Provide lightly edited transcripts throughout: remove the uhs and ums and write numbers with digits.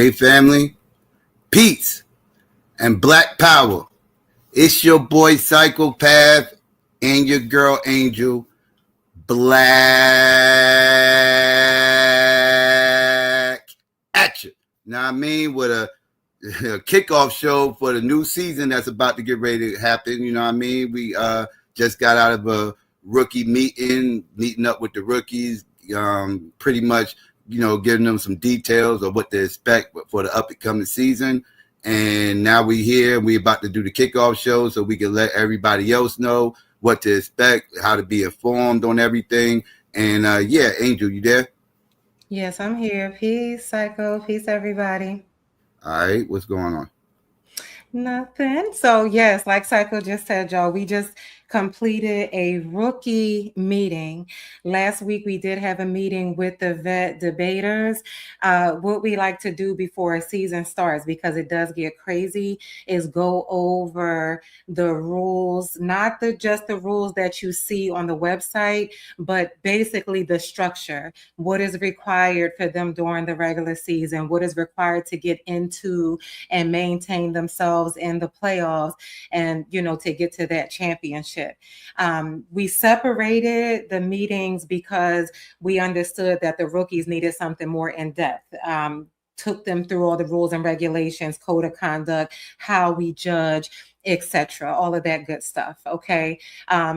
Hey, family, peace and black power. It's your boy Psychopath and your girl Angel Black at you. Know what I mean? With a kickoff show for the new season that's about to get ready to happen. You know what I mean? We just got out of a rookie meeting up with the rookies, pretty much, giving them some details of what to expect for the up and coming season. And now we here, we about to do the kickoff show so we can let everybody else know what to expect, how to be informed on everything. And yeah, Angel, you there? Yes, I'm here. Peace, Psycho. Peace, everybody. All right, what's going on? Nothing. So yes, like Psycho just said, y'all, we just completed a rookie meeting. Last week we did have a meeting with the vet debaters. What we like to do before a season starts, because it does get crazy, is go over the rules, not just the rules that you see on the website, but basically the structure. What is required for them during the regular season? What is required to get into and maintain themselves in the playoffs, and to get to that championship. We separated the meetings because we understood that the rookies needed something more in depth. Took them through all the rules and regulations, code of conduct, how we judge, etc., all of that good stuff. Okay.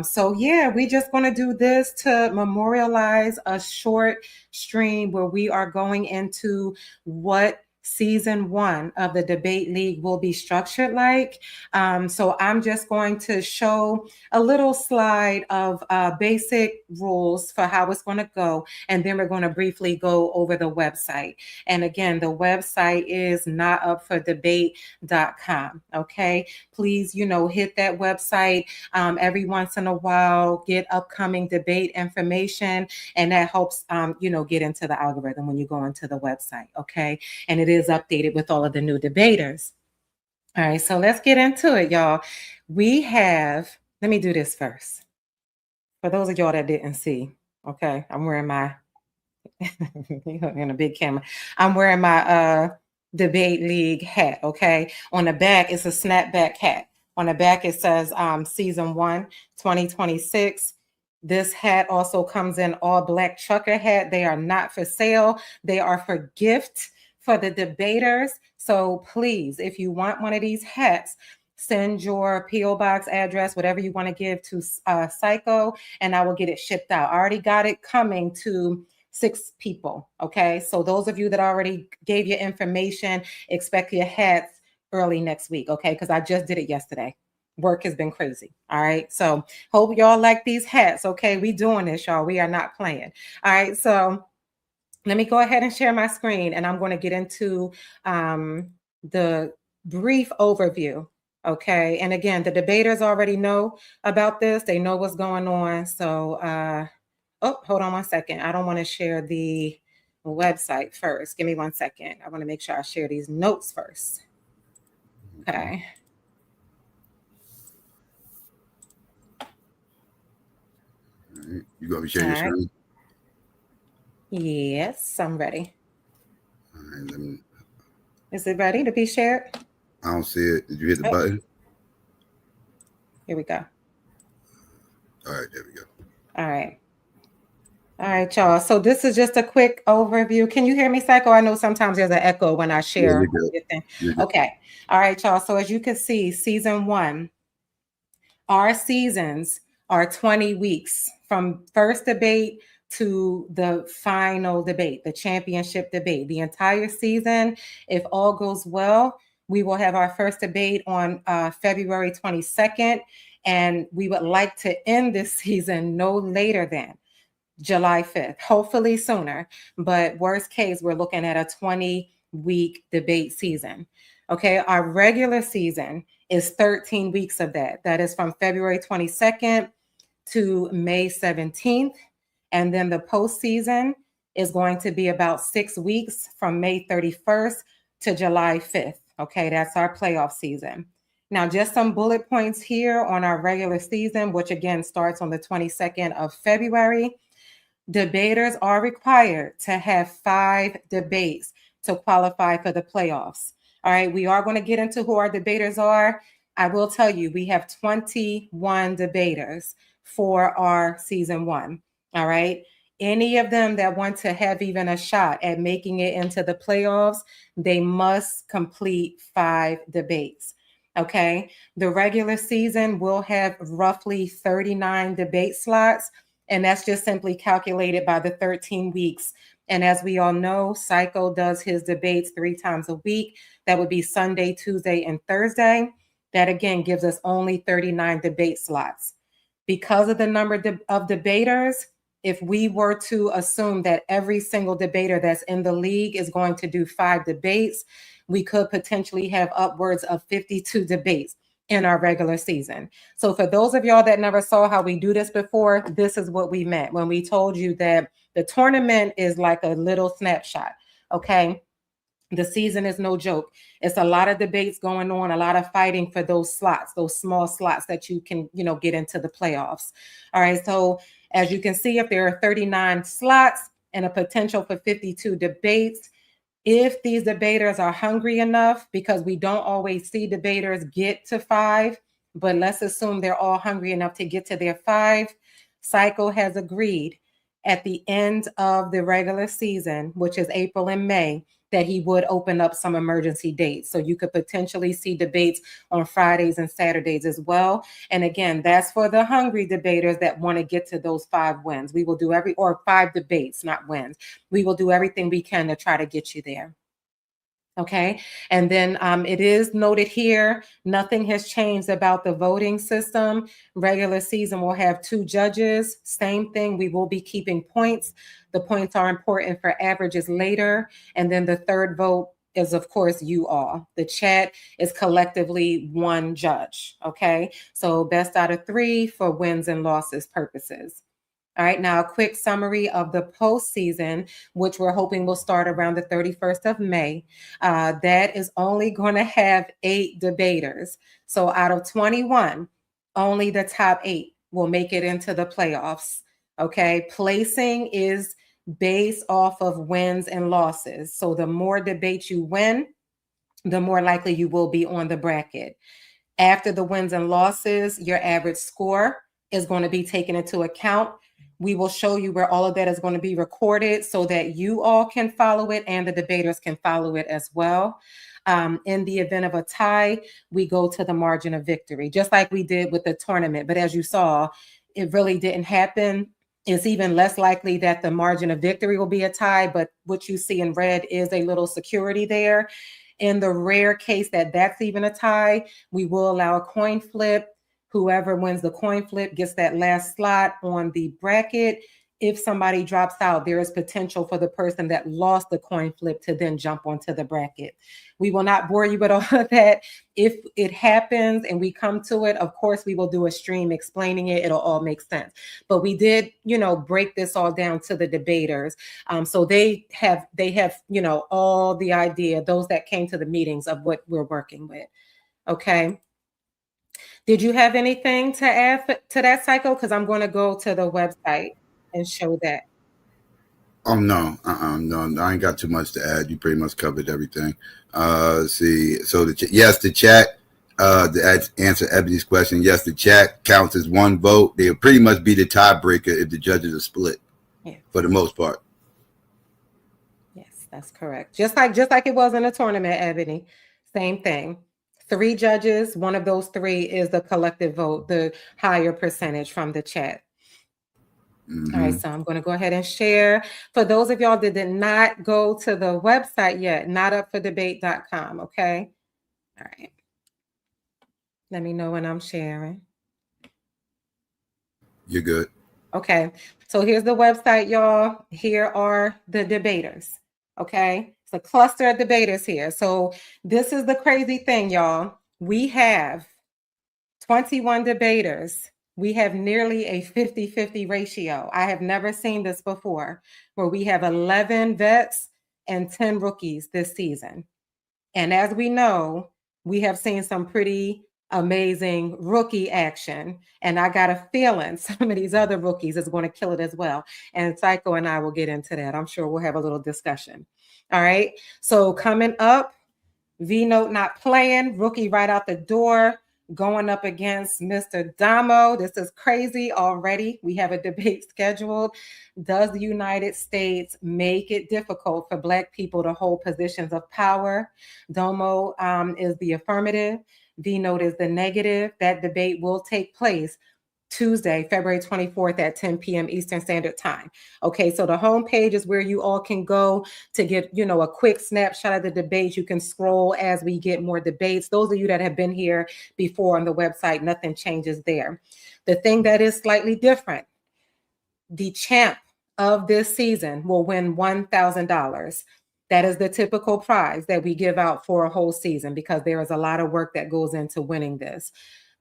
So yeah, we're just going to do this to memorialize a short stream where we are going into what season 1 of the debate league will be structured like. So I'm just going to show a little slide of basic rules for how it's going to go, and then we're going to briefly go over the website. And again, the website is notupfordebate.com. Okay, please hit that website every once in a while, get upcoming debate information, and that helps get into the algorithm when you go into the website. Okay, and it is updated with all of the new debaters. All right, so let's get into it, y'all. We have, let me do this first. For those of y'all that didn't see, okay, I'm wearing my, in a big camera, I'm wearing my debate league hat, okay? On the back, it's a snapback hat. On the back, it says season 1, 2026. This hat also comes in all black trucker hat. They are not for sale. They are for gift for the debaters. So please, if you want one of these hats, send your P.O. box address, whatever you want to give, to Psycho, and I will get it shipped out. I already got it coming to 6 people. Okay. So those of you that already gave your information, expect your hats early next week. Okay. Because I just did it yesterday. Work has been crazy. All right. So hope y'all like these hats. Okay. We doing this, y'all. We are not playing. All right. So let me go ahead and share my screen, and I'm going to get into the brief overview. Okay. And again, the debaters already know about this. They know what's going on. So, hold on one second. I don't want to share the website first. Give me 1 second. I want to make sure I share these notes first. Okay. You gonna be sharing your screen? Yes, I'm ready. All right, Is it ready to be shared? I don't see it. Did you hit the button? Here we go. All right, there we go. All right. All right, y'all. So this is just a quick overview. Can you hear me, Psycho? I know sometimes there's an echo when I share. Yeah, okay. All right, y'all. So as you can see, season 1, our seasons are 20 weeks from first debate to the final debate, the championship debate. The entire season, if all goes well, we will have our first debate on February 22nd, and we would like to end this season no later than July 5th, hopefully sooner. But worst case, we're looking at a 20-week debate season. Okay, our regular season is 13 weeks of that. That is from February 22nd to May 17th. And then the postseason is going to be about 6 weeks from May 31st to July 5th. Okay, that's our playoff season. Now, just some bullet points here on our regular season, which again starts on the 22nd of February. Debaters are required to have 5 debates to qualify for the playoffs. All right, we are going to get into who our debaters are. I will tell you, we have 21 debaters for our season 1. All right. Any of them that want to have even a shot at making it into the playoffs, they must complete 5 debates. Okay. The regular season will have roughly 39 debate slots, and that's just simply calculated by the 13 weeks. And as we all know, Psycho does his debates 3 times a week. That would be Sunday, Tuesday, and Thursday. That again gives us only 39 debate slots. Because of the number of debaters, if we were to assume that every single debater that's in the league is going to do 5 debates, we could potentially have upwards of 52 debates in our regular season. So for those of y'all that never saw how we do this before, this is what we meant when we told you that the tournament is like a little snapshot, okay? The season is no joke. It's a lot of debates going on, a lot of fighting for those slots, those small slots that you can, get into the playoffs. All right. So as you can see, if there are 39 slots and a potential for 52 debates, if these debaters are hungry enough, because we don't always see debaters get to 5, but let's assume they're all hungry enough to get to their 5, Psycho has agreed at the end of the regular season, which is April and May, that he would open up some emergency dates. So you could potentially see debates on Fridays and Saturdays as well. And again, that's for the hungry debaters that want to get to those 5 wins. We will do 5 debates, not wins. We will do everything we can to try to get you there. Okay. And then it is noted here, nothing has changed about the voting system. Regular season will have 2 judges. Same thing. We will be keeping points. The points are important for averages later. And then the third vote is, of course, you all. The chat is collectively 1 judge. Okay. So best out of 3 for wins and losses purposes. All right, now a quick summary of the postseason, which we're hoping will start around the 31st of May. That is only going to have 8 debaters. So out of 21, only the top 8 will make it into the playoffs. Okay, placing is based off of wins and losses. So the more debates you win, the more likely you will be on the bracket. After the wins and losses, your average score is going to be taken into account. We will show you where all of that is going to be recorded so that you all can follow it and the debaters can follow it as well. In the event of a tie, we go to the margin of victory, just like we did with the tournament. But as you saw, it really didn't happen. It's even less likely that the margin of victory will be a tie, but what you see in red is a little security there. In the rare case that that's even a tie, we will allow a coin flip. Whoever wins the coin flip gets that last slot on the bracket. If somebody drops out, there is potential for the person that lost the coin flip to then jump onto the bracket. We will not bore you with all of that. If it happens and we come to it, of course, we will do a stream explaining it. It'll all make sense. But we did, break this all down to the debaters. So they have, all the idea, those that came to the meetings of what we're working with. Okay. Did you have anything to add to that, Psycho? Because I'm going to go to the website and show that. Oh no, no, I ain't got too much to add. You pretty much covered everything. See, so the chat. To answer Ebony's question, yes, the chat counts as 1 vote. They'll pretty much be the tiebreaker if the judges are split. Yeah. For the most part. Yes, that's correct. Just like it was in the tournament, Ebony. Same thing. 3 judges. One of those 3 is the collective vote, the higher percentage from the chat. Mm-hmm. All right, so I'm going to go ahead and share. For those of y'all that did not go to the website yet, notupfordebate.com, okay? All right. Let me know when I'm sharing. You're good. Okay, so here's the website, y'all. Here are the debaters, okay? It's a cluster of debaters here. So this is the crazy thing, y'all. We have 21 debaters. We have nearly a 50-50 ratio. I have never seen this before, where we have 11 vets and 10 rookies this season. And as we know, we have seen some pretty amazing rookie action. And I got a feeling some of these other rookies is going to kill it as well. And Psycho and I will get into that. I'm sure we'll have a little discussion. All right. So coming up, V-Note not playing, rookie right out the door, going up against Mr. Damo. This is crazy already. We have a debate scheduled. Does the United States make it difficult for Black people to hold positions of power? Domo is the affirmative. V-Note is the negative. That debate will take place Tuesday, February 24th at 10 p.m. Eastern Standard Time. Okay, so the homepage is where you all can go to get, a quick snapshot of the debates. You can scroll as we get more debates. Those of you that have been here before on the website, nothing changes there. The thing that is slightly different, the champ of this season will win $1,000. That is the typical prize that we give out for a whole season because there is a lot of work that goes into winning this.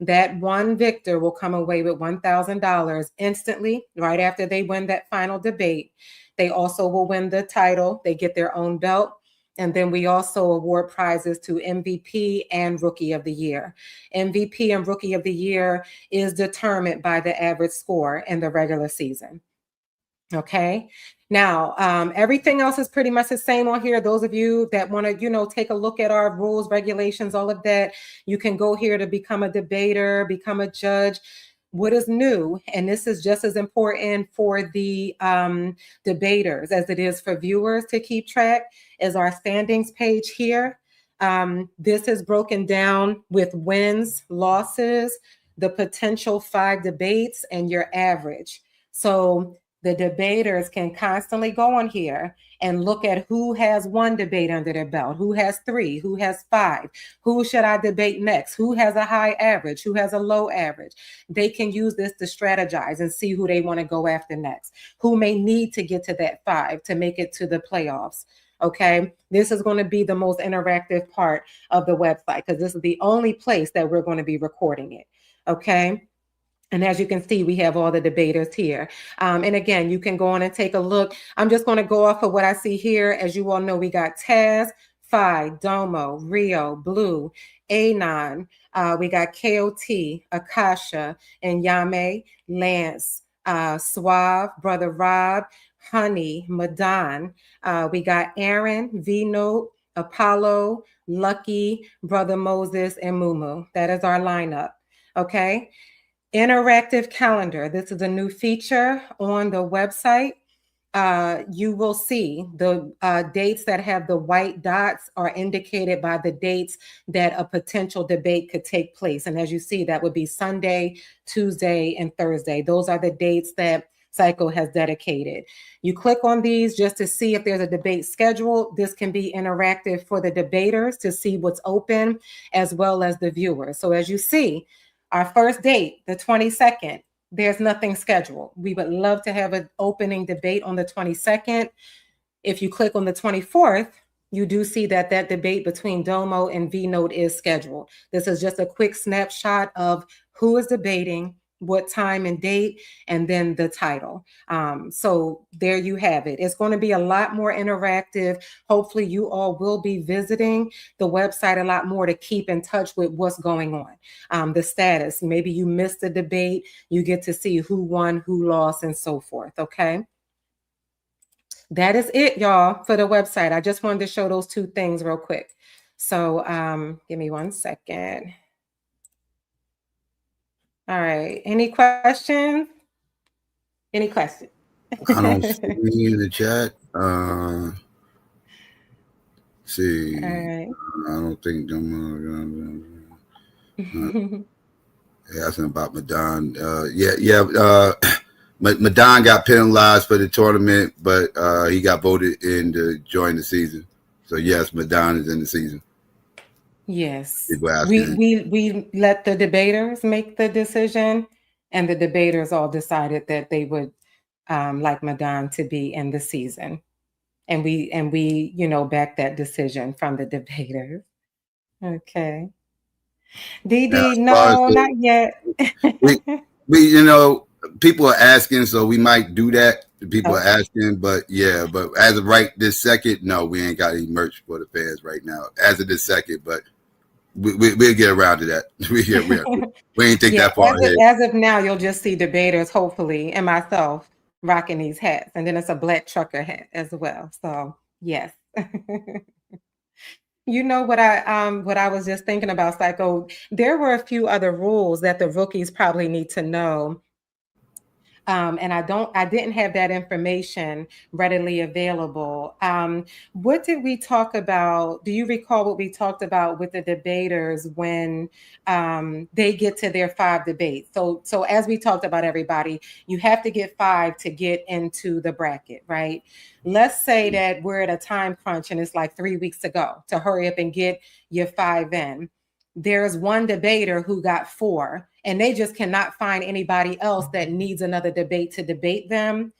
That one victor will come away with $1,000 instantly right after they win that final debate. They also will win the title. They get their own belt. And then we also award prizes to MVP and Rookie of the Year. MVP and Rookie of the Year is determined by the average score in the regular season. Okay. Now, everything else is pretty much the same on here. Those of you that want to, take a look at our rules, regulations, all of that, you can go here to become a debater, become a judge. What is new, and this is just as important for the debaters as it is for viewers to keep track, is our standings page here. This is broken down with wins, losses, the potential 5 debates, and your average. So the debaters can constantly go on here and look at who has 1 debate under their belt, who has 3, who has 5, who should I debate next, who has a high average, who has a low average. They can use this to strategize and see who they want to go after next, who may need to get to that 5 to make it to the playoffs. Okay, this is going to be the most interactive part of the website because this is the only place that we're going to be recording it. Okay. And as you can see, we have all the debaters here. And again, you can go on and take a look. I'm just going to go off of what I see here. As you all know, we got Taz, Phi, Domo, Rio, Blue, Anon. We got KOT, Akasha, and Yame, Lance, Suave, Brother Rob, Honey, Madan. We got Aaron, V-Note, Apollo, Lucky, Brother Moses, and Mumu. That is our lineup. Okay. Interactive calendar. This is a new feature on the website. You will see the dates that have the white dots are indicated by the dates that a potential debate could take place. And as you see, that would be Sunday, Tuesday, and Thursday. Those are the dates that Psycho has dedicated. You click on these just to see if there's a debate scheduled. This can be interactive for the debaters to see what's open as well as the viewers. So as you see, our first date, the 22nd, there's nothing scheduled. We would love to have an opening debate on the 22nd. If you click on the 24th, you do see that debate between Domo and V-Note is scheduled. This is just a quick snapshot of who is debating, what time and date, and then the title. So there you have it. It's going to be a lot more interactive. Hopefully you all will be visiting the website a lot more to keep in touch with what's going on. The status, maybe you missed the debate, you get to see who won, who lost, and so forth, okay? That is it, y'all, for the website. I just wanted to show those 2 things real quick. So give me 1 second. All right. Any questions? Any questions? I don't see any in the chat. See. All right. I don't think them. Asking about Madan. Madan got penalized for the tournament, but he got voted in to join the season. So yes, Madan is in the season. Yes, we let the debaters make the decision, and the debaters all decided that they would like Madan to be in the season, and we back that decision from the debaters. Okay, DD, no, not yet. we people are asking, so we might do that. People are asking, but as of right this second, no, we ain't got any merch for the fans right now. As of this second, but we'll get around to that. We ain't think that far ahead. As of now, you'll just see debaters, hopefully, and myself rocking these hats, and then it's a black trucker hat as well. So yes. You know what I was just thinking about, Psycho. There were a few other rules that the rookies probably need to know. And I didn't have that information readily available. What did we talk about? Do you recall what we talked about with the debaters when they get to their 5 debates? So as we talked about, everybody, you have to get 5 to get into the bracket, right? Let's say that we're at a time crunch and it's like 3 weeks to go to hurry up and get your 5 in. There's one debater who got 4 and they just cannot find anybody else that needs another debate to debate them.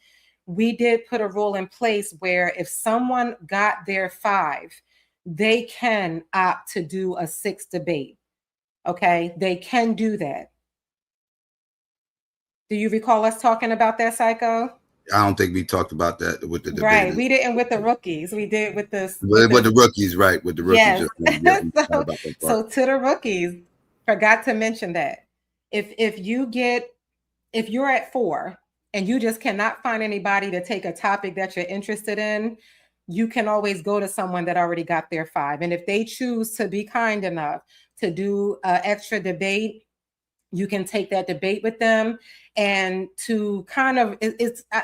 We did put a rule in place where if someone got their 5, they can opt to do a 6th debate. Okay, they can do that. Do you recall us talking about that, Psycho? I don't think we talked about that with the Right, debaters. we didn't with the rookies. We did with the With the rookies, right? With the rookies, yes. yeah, we talked about that part. So to the rookies, forgot to mention that if you're at 4 and you just cannot find anybody to take a topic that you're interested in, you can always go to someone that already got their 5. And if they choose to be kind enough to do an extra debate, you can take that debate with them. And to kind of,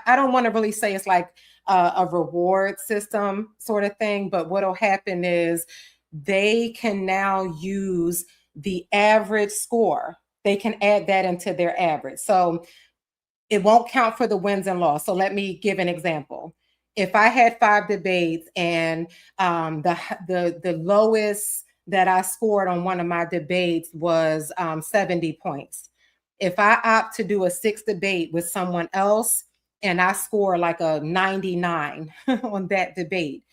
I don't want to really say it's like a reward system sort of thing, but what'll happen is they can now use the average score. They can add that into their average. So it won't count for the wins and loss. So let me give an example. If I had 5 debates and the lowest that I scored on one of my debates was 70 points. If I opt to do a 6th debate with someone else and I score like a 99 on that debate,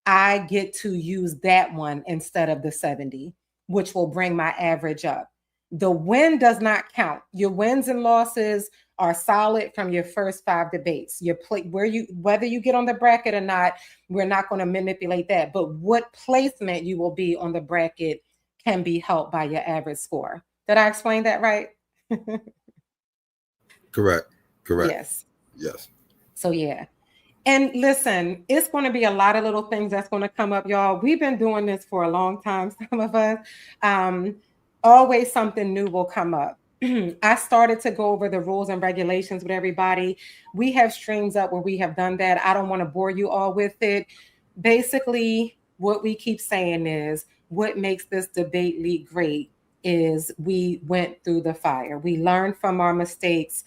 I get to use that one instead of the 70, which will bring my average up. The win does not count. Your wins and losses are solid from your first 5 debates. Your whether you get on the bracket or not, we're not going to manipulate that. But what placement you will be on the bracket can be helped by your average score. Did I explain that right? Correct. Yes. So yeah. And listen, it's going to be a lot of little things that's going to come up, y'all. We've been doing this for a long time, some of us. Always something new will come up. I started to go over the rules and regulations with everybody. We have streams up where we have done that. I don't want to bore you all with it. Basically, what we keep saying is what makes this debate league great is we went through the fire. We learned from our mistakes.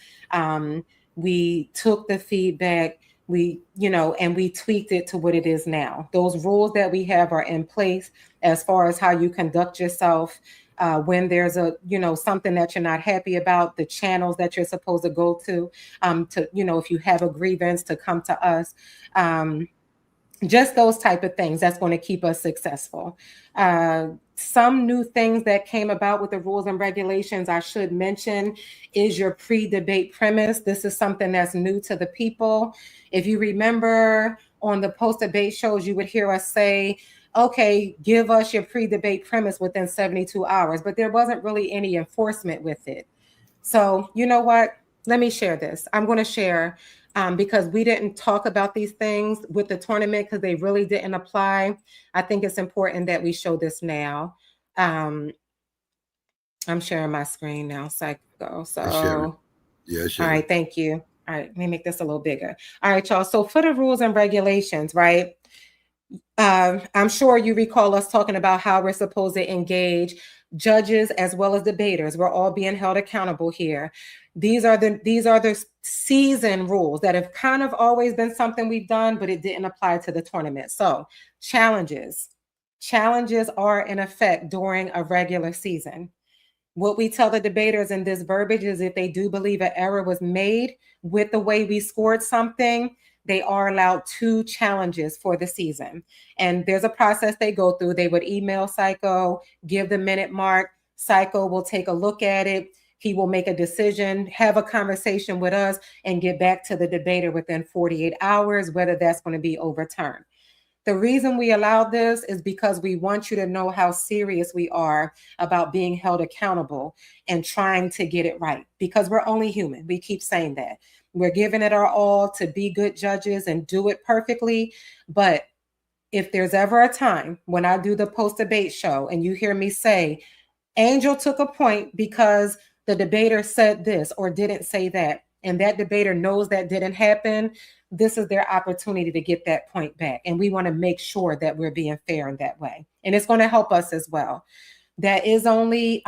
We took the feedback, and we tweaked it to what it is now. Those rules that we have are in place as far as how you conduct yourself when there's something that you're not happy about, the channels that you're supposed to go to, if you have a grievance, to come to us. Just those type of things that's going to keep us successful. Some new things that came about with the rules and regulations I should mention is your pre-debate premise. This is something that's new to the people. If you remember on the post-debate shows, you would hear us say, okay, give us your pre-debate premise within 72 hours, but there wasn't really any enforcement with it. So you know what? Let me share this. I'm going to share because we didn't talk about these things with the tournament because they really didn't apply. I think it's important that we show this now. I'm sharing my screen now, Psycho. So, yeah, all right, thank you. All right, let me make this a little bigger. All right, y'all. So for the rules and regulations, right? I'm sure you recall us talking about how we're supposed to engage judges as well as debaters. We're all being held accountable here. These are the season rules that have kind of always been something we've done, but it didn't apply to the tournament. So challenges are in effect during a regular season. What we tell the debaters in this verbiage is if they do believe an error was made with the way we scored something, they are allowed 2 challenges for the season. And there's a process they go through. They would email Psycho, give the minute mark. Psycho will take a look at it. He will make a decision, have a conversation with us, and get back to the debater within 48 hours, whether that's going to be overturned. The reason we allow this is because we want you to know how serious we are about being held accountable and trying to get it right, because we're only human. We keep saying that. We're giving it our all to be good judges and do it perfectly. But if there's ever a time when I do the post-debate show and you hear me say, Angel took a point because the debater said this or didn't say that, and that debater knows that didn't happen, this is their opportunity to get that point back. And we want to make sure that we're being fair in that way. And it's going to help us as well. That is only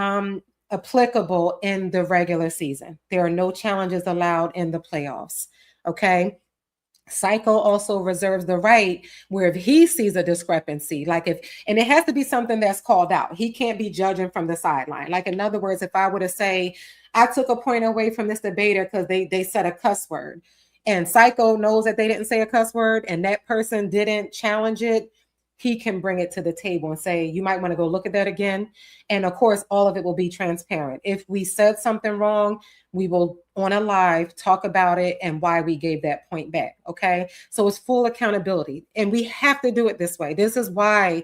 applicable in the regular season. There are no challenges allowed in the playoffs. Okay. Psycho also reserves the right where if he sees a discrepancy, and it has to be something that's called out. He can't be judging from the sideline. Like, in other words, if I were to say, I took a point away from this debater because they said a cuss word, and Psycho knows that they didn't say a cuss word and that person didn't challenge it, he can bring it to the table and say, you might want to go look at that again. And of course, all of it will be transparent. If we said something wrong, we will on a live talk about it and why we gave that point back. Okay. So it's full accountability, and we have to do it this way. This is why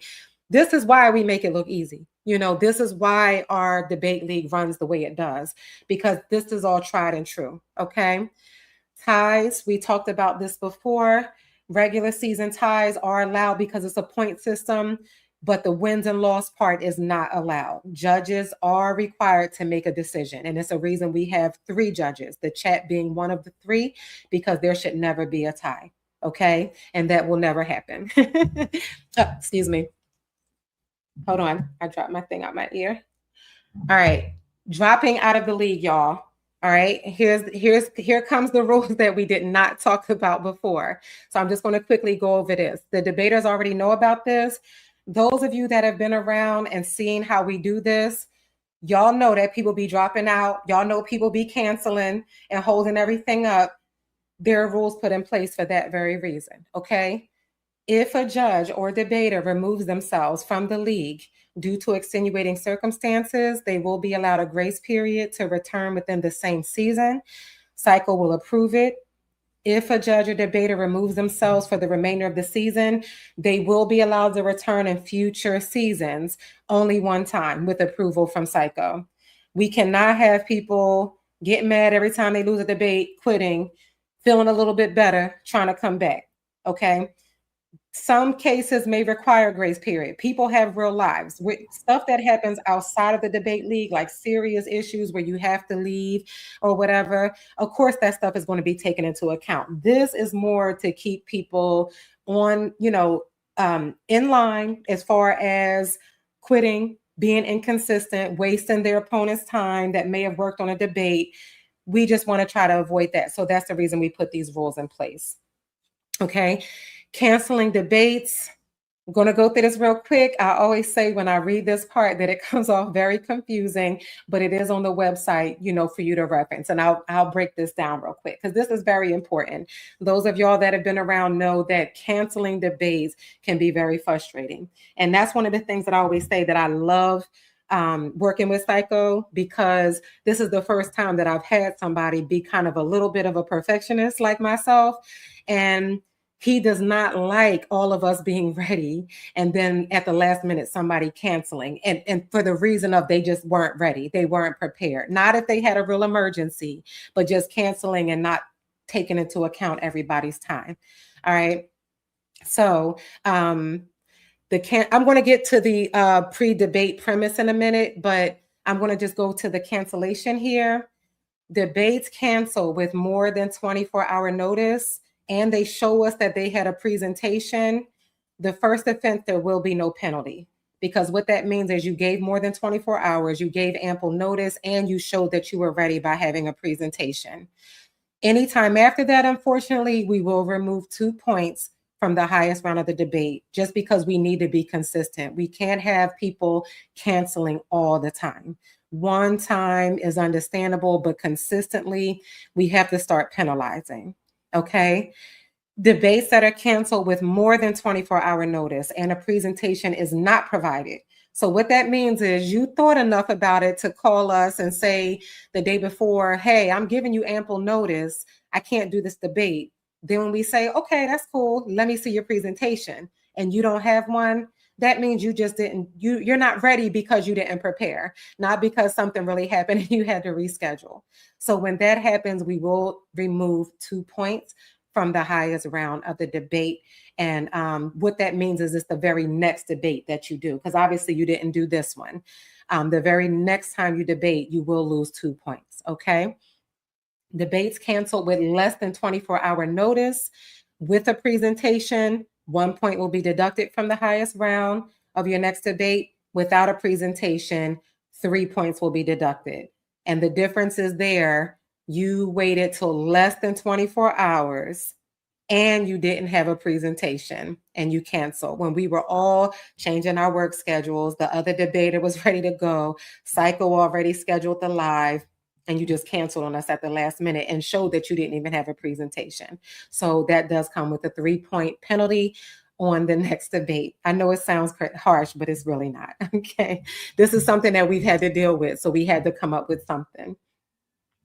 we make it look easy. This is why our debate league runs the way it does, because this is all tried and true. Okay. Ties, we talked about this before. Regular season ties are allowed because it's a point system, but the wins and loss part is not allowed. Judges are required to make a decision, and it's a reason we have 3 judges, the chat being one of the 3, because there should never be a tie, okay? And that will never happen. Excuse me. Hold on, I dropped my thing out my ear. All right, dropping out of the league, y'all. All right, here comes the rules that we did not talk about before. So I'm just going to quickly go over this. The debaters already know about this. Those of you that have been around and seen how we do this, y'all know that people be dropping out. Y'all know people be canceling and holding everything up. There are rules put in place for that very reason, okay? If a judge or debater removes themselves from the league due to extenuating circumstances, they will be allowed a grace period to return within the same season. Psycho will approve it. If a judge or debater removes themselves for the remainder of the season, they will be allowed to return in future seasons, only one time with approval from Psycho. We cannot have people get mad every time they lose a debate, quitting, feeling a little bit better, trying to come back, okay? Some cases may require a grace period. People have real lives. Stuff that happens outside of the debate league, like serious issues where you have to leave or whatever, of course, that stuff is going to be taken into account. This is more to keep people on, in line as far as quitting, being inconsistent, wasting their opponent's time that may have worked on a debate. We just want to try to avoid that. So that's the reason we put these rules in place. Okay. Canceling debates. I'm going to go through this real quick. I always say when I read this part that it comes off very confusing, but it is on the website, for you to reference. And I'll break this down real quick because this is very important. Those of y'all that have been around know that canceling debates can be very frustrating. And that's one of the things that I always say that I love working with Psycho, because this is the first time that I've had somebody be kind of a little bit of a perfectionist like myself. And he does not like all of us being ready and then at the last minute somebody canceling, and for the reason of they just weren't ready. They weren't prepared. Not if they had a real emergency, but just canceling and not taking into account everybody's time. All right. So I'm going to get to the pre-debate premise in a minute, but I'm going to just go to the cancellation here. Debates cancel with more than 24-hour notice, and they show us that they had a presentation. The first offense, there will be no penalty, because what that means is you gave more than 24 hours, you gave ample notice, and you showed that you were ready by having a presentation. Anytime after that, unfortunately, we will remove 2 points from the highest round of the debate, just because we need to be consistent. We can't have people canceling all the time. One time is understandable, but consistently, we have to start penalizing. Okay. Debates that are canceled with more than 24-hour notice and a presentation is not provided. So what that means is you thought enough about it to call us and say the day before, hey, I'm giving you ample notice, I can't do this debate. Then when we say, okay, that's cool, let me see your presentation, and you don't have one, that means you just didn't, you're not ready because you didn't prepare, not because something really happened and you had to reschedule. So when that happens, we will remove 2 points from the highest round of the debate. And what that means is it's the very next debate that you do, because obviously you didn't do this one. The very next time you debate, you will lose 2 points, okay? Debates canceled with less than 24-hour notice with a presentation, 1 point will be deducted from the highest round of your next debate. Without a presentation, 3 points will be deducted. And the difference is there, you waited till less than 24 hours and you didn't have a presentation and you canceled. When we were all changing our work schedules, the other debater was ready to go, Psycho already scheduled the live, and you just canceled on us at the last minute and showed that you didn't even have a presentation. So that does come with a 3-point penalty on the next debate. I know it sounds harsh, but it's really not, okay? This is something that we've had to deal with, so we had to come up with something.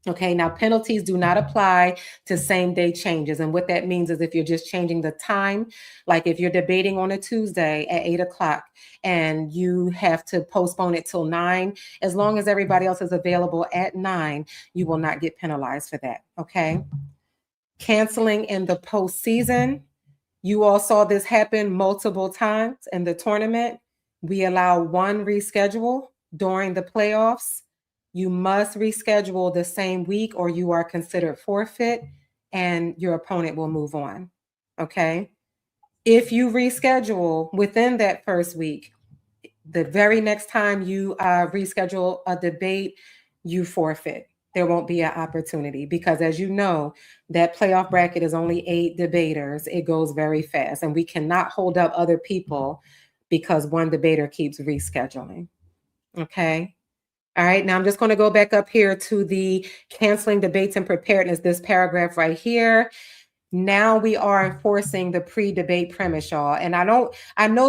Okay, now penalties do not apply to same day changes. And what that means is if you're just changing the time, like if you're debating on a Tuesday at 8 o'clock and you have to postpone it till 9, as long as everybody else is available at 9, you will not get penalized for that. Okay. Canceling in the postseason. You all saw this happen multiple times in the tournament. We allow 1 reschedule during the playoffs. You must reschedule the same week or you are considered forfeit and your opponent will move on. Okay. If you reschedule within that first week, the very next time you reschedule a debate, you forfeit. There won't be an opportunity because, as you know, that playoff bracket is only 8 debaters. It goes very fast and we cannot hold up other people because one debater keeps rescheduling. Okay. All right, now I'm just going to go back up here to the canceling debates and preparedness, this paragraph right here. Now we are enforcing the pre-debate premise, y'all. And I know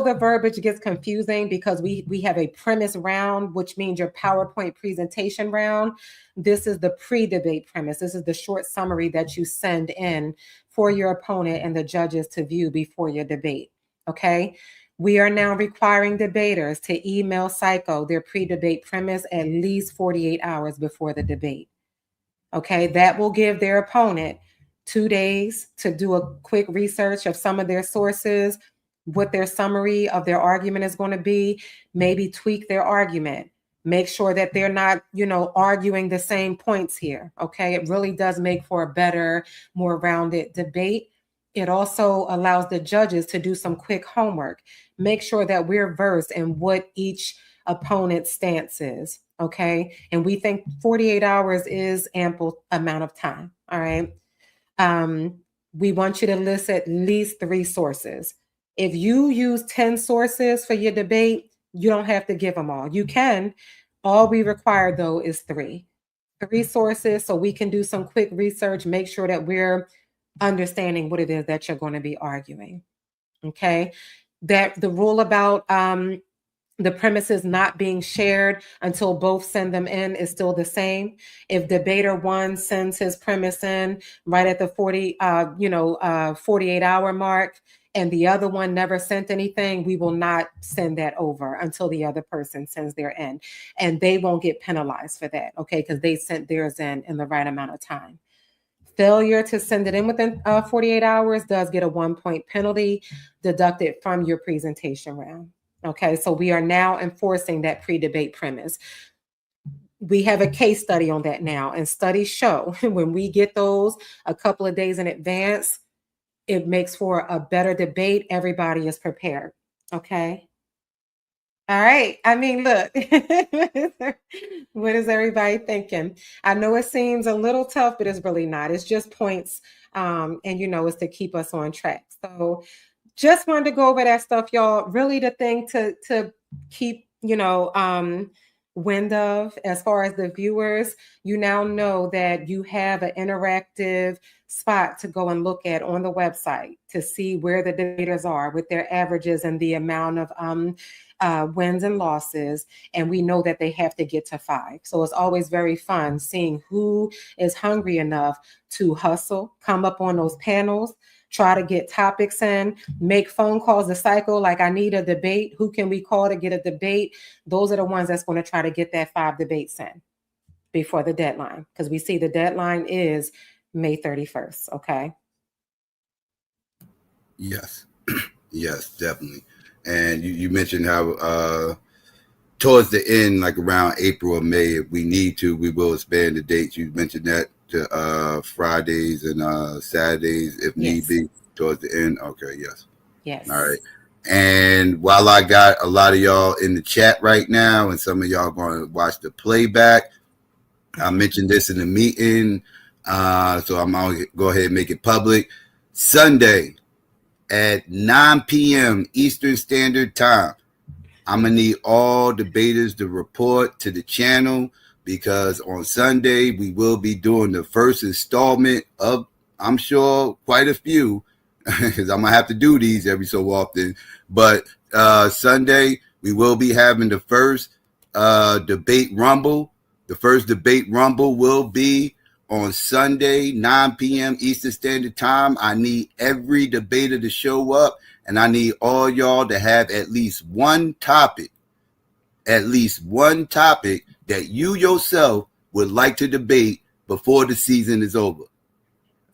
the verbiage gets confusing because we have a premise round, which means your PowerPoint presentation round. This is the pre-debate premise. This is the short summary that you send in for your opponent and the judges to view before your debate, okay? We are now requiring debaters to email Psycho their pre-debate premise at least 48 hours before the debate. Okay, that will give their opponent 2 days to do a quick research of some of their sources, what their summary of their argument is going to be, maybe tweak their argument, make sure that they're not, arguing the same points here. Okay, it really does make for a better, more rounded debate. It also allows the judges to do some quick homework, make sure that we're versed in what each opponent's stance is, okay? And we think 48 hours is ample amount of time, all right? We want you to list at least 3 sources. If you use 10 sources for your debate, you don't have to give them all. You can. All we require, though, is 3 sources so we can do some quick research, make sure that we're understanding what it is that you're going to be arguing. Okay. That the rule about the premises not being shared until both send them in is still the same. If debater 1 sends his premise in right at the 48-hour mark and the other one never sent anything, we will not send that over until the other person sends their in, and they won't get penalized for that. Okay. Because they sent theirs in the right amount of time. Failure to send it in within 48 hours does get a 1-point penalty deducted from your presentation round. Okay, so we are now enforcing that pre-debate premise. We have a case study on that now, and studies show when we get those a couple of days in advance, it makes for a better debate. Everybody is prepared. Okay. All right. I mean, look, what is everybody thinking? I know it seems a little tough, but it's really not. It's just points. And it's to keep us on track. So just wanted to go over that stuff, y'all. Really the thing to keep, wind of as far as the viewers, you now know that you have an interactive spot to go and look at on the website to see where the debaters are with their averages and the amount of wins and losses. And we know that they have to get to 5. So it's always very fun seeing who is hungry enough to hustle, come up on those panels, try to get topics in, make phone calls to Psycho, like I need a debate. Who can we call to get a debate? Those are the ones that's going to try to get that 5 debates in before the deadline, because we see the deadline is May 31st, okay? Yes, yes, definitely. And you mentioned how towards the end, like around April or May, if we need to, we will expand the dates. You mentioned that to Fridays and Saturdays if need Yes. be towards the end. Okay, yes. All Yes. right. And while I got a lot of y'all in the chat right now, and some of y'all going to watch the playback, I mentioned this in the meeting, so I'm going to go ahead and make it public. Sunday at 9 p.m. Eastern Standard Time. I'm gonna need all debaters to report to the channel because on Sunday we will be doing the first installment of, I'm sure, quite a few because I'm gonna have to do these every so often. But Sunday we will be having the first debate rumble. The first debate rumble will be on Sunday, 9 p.m. Eastern Standard Time. I need every debater to show up, and I need all y'all to have at least one topic that you yourself would like to debate before the season is over.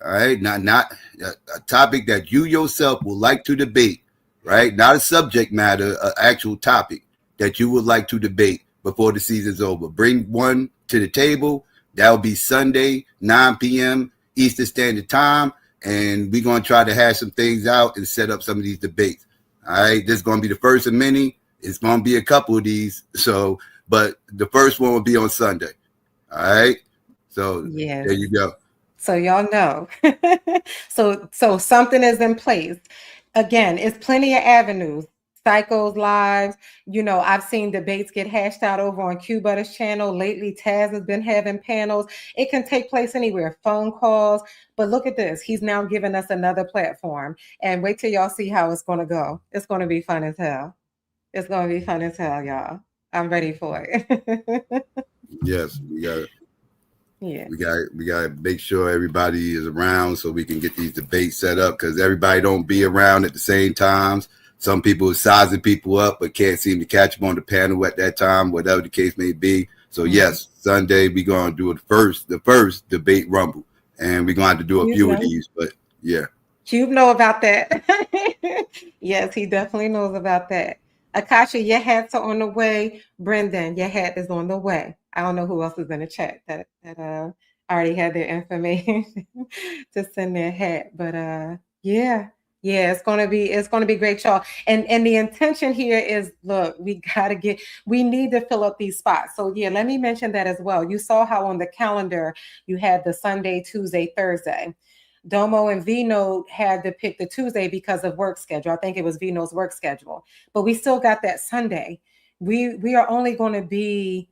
All right, not a topic that you yourself would like to debate, right? Not a subject matter, an actual topic that you would like to debate before the season's over. Bring one to the table. That'll be Sunday, 9 p.m. Eastern Standard Time, and we're gonna try to hash some things out and set up some of these debates. All right, this is gonna be the first of many. It's gonna be a couple of these, so but the first one will be on Sunday. All right, so Yes. there you go. So y'all know. So something is in place. Again, it's plenty of avenues. Psychos lives. I've seen debates get hashed out over on Q Butter's channel. Lately, Taz has been having panels. It can take place anywhere, phone calls. But look at this. He's now given us another platform. And wait till y'all see how it's going to go. It's going to be fun as hell. It's going to be fun as hell, y'all. I'm ready for it. Yes, we got it. Yeah. We got to make sure everybody is around so we can get these debates set up because everybody don't be around at the same times. Some people are sizing people up but can't seem to catch them on the panel at that time, whatever the case may be. So yes, Sunday we're gonna do the first debate rumble, and we're gonna have to do a few of these. But yeah, Cube know about that. Yes, he definitely knows about that. Akasha, your hats are on the way. Brendan, your hat is on the way. I don't know who else is in the chat that already had their information to send their hat, but yeah. Yeah, it's gonna be great, y'all. And the intention here is, look, we need to fill up these spots. So yeah, let me mention that as well. You saw how on the calendar you had the Sunday, Tuesday, Thursday. Domo and Vino had to pick the Tuesday because of work schedule. I think it was Vino's work schedule, but we still got that Sunday. We are only going to be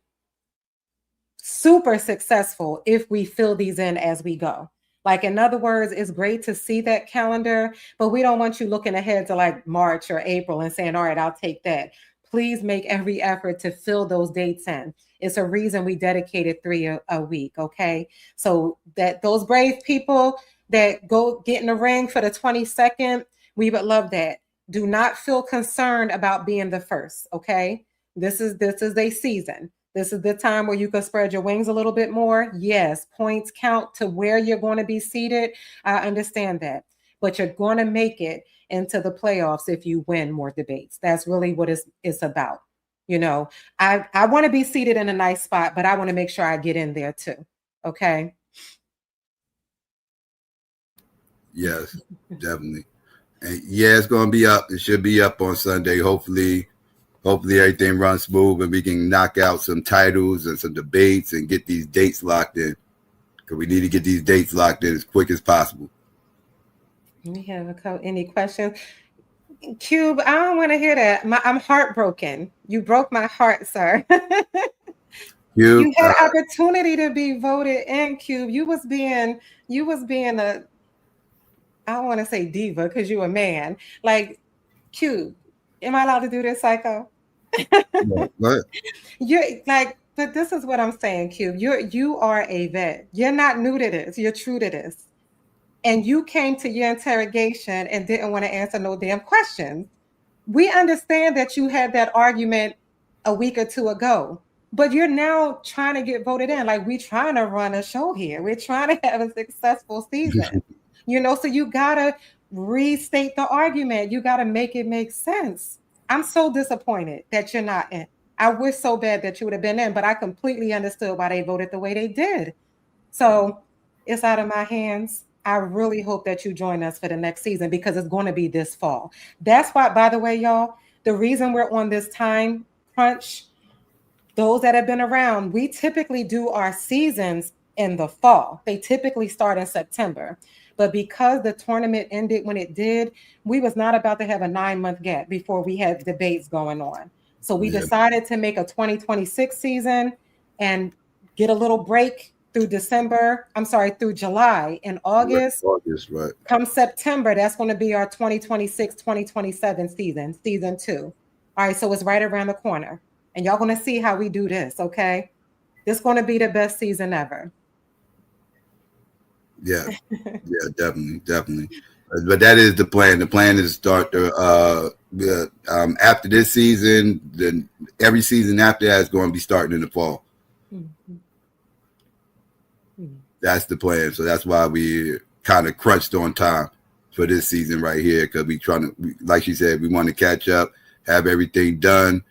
super successful if we fill these in as we go. Like, in other words, it's great to see that calendar, but we don't want you looking ahead to like March or April and saying, all right, I'll take that. Please make every effort to fill those dates in. It's a reason we dedicated 3 a week. Okay. So that those brave people that go get in the ring for the 22nd, we would love that. Do not feel concerned about being the first. Okay. This is a season. This is the time where you can spread your wings a little bit more. Yes, points count to where you're going to be seated. I understand that. But you're going to make it into the playoffs if you win more debates. That's really what it's about. I want to be seated in a nice spot, but I want to make sure I get in there too. Okay. yes, definitely. And yeah, it's gonna be up. It should be up on Sunday. Hopefully everything runs smooth and we can knock out some titles and some debates and get these dates locked in. Because we need to get these dates locked in as quick as possible. We have any questions? Cube, I don't want to hear that. I'm heartbroken. You broke my heart, sir. Cube, You had opportunity to be voted in, Cube. You was being a, I don't want to say diva because you're a man. Like, Cube, am I allowed to do this, Psycho? what? You're like, but this is what I'm saying, Cube. You are a vet. You're not new to this. You're true to this. And you came to your interrogation and didn't want to answer no damn questions. We understand that you had that argument a week or two ago, but you're now trying to get voted in. Like, we're trying to run a show here. We're trying to have a successful season. So you gotta restate the argument. You got to make it make sense. I'm so disappointed that you're not in. I wish so bad that you would have been in, but I completely understood why they voted the way they did. So it's out of my hands. I really hope that you join us for the next season because it's going to be this fall. That's why, by the way, y'all, the reason we're on this time crunch, those that have been around, we typically do our seasons in the fall. They typically start in September. But because the tournament ended when it did, we was not about to have a 9-month gap before we had debates going on. So we decided to make a 2026 season and get a little break through through July and August. Right. Come September, that's going to be our 2026, 2027 season 2. All right, so it's right around the corner. And y'all going to see how we do this, okay? This is going to be the best season ever. Yeah, definitely. But that is the plan. The plan is to start after this season. Then every season after that is going to be starting in the fall. Mm-hmm. That's the plan. So that's why we kind of crunched on time for this season right here because like she said, we want to catch up, have everything done,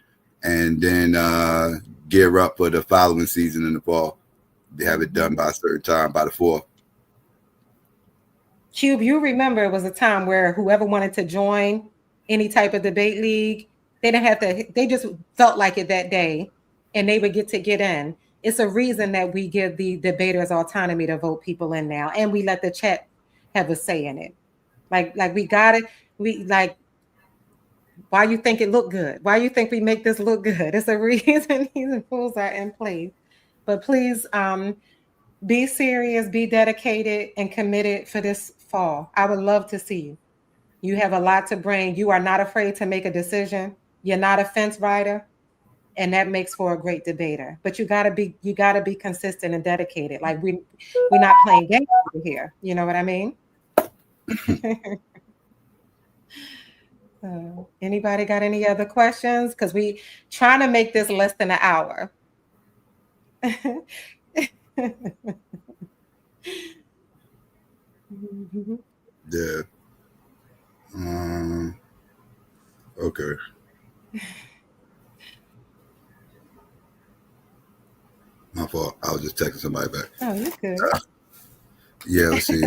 and then gear up for the following season in the fall. They have it done by a certain time, by the 4th. Cube, you remember it was a time where whoever wanted to join any type of debate league, they didn't have to, they just felt like it that day and they would get in. It's a reason that we give the debaters autonomy to vote people in now. And we let the chat have a say in it. Like we got it. Why you think it look good? Why you think we make this look good? It's a reason these rules are in place. But please, be serious, be dedicated, and committed for this fall. I would love to see you. You have a lot to bring. You are not afraid to make a decision. You're not a fence rider, and that makes for a great debater. But you gotta be consistent and dedicated. Like we're not playing games here. You know what I mean? Anybody got any other questions? Because we trying to make this less than an hour. Yeah. Okay. My fault. I was just texting somebody back. Oh, you good. Yeah, let's see.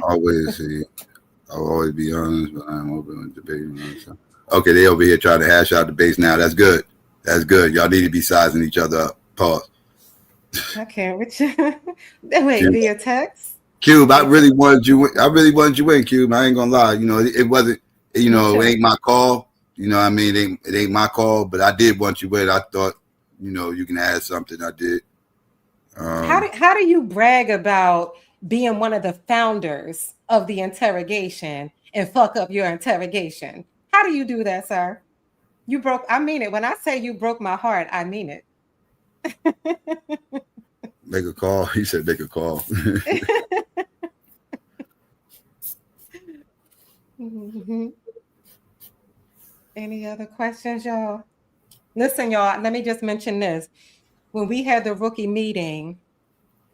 I'll always be honest, but I'm open to debating. Okay, they over here trying to hash out debates now. That's good. That's good. Y'all need to be sizing each other up. Pause. I can't with you. Wait, via text? Cube, I really wanted you in, Cube. I ain't gonna lie. You know, it wasn't, it ain't my call. You know what I mean? It ain't my call, but I did want you in. I thought, you can add something. I did. How do you brag about being one of the founders of the interrogation and fuck up your interrogation? How do you do that, sir? I mean it. When I say you broke my heart, I mean it. Make a call. He said make a call. Mm-hmm. Any other questions, y'all? Listen, y'all, let me just mention this. When we had the rookie meeting,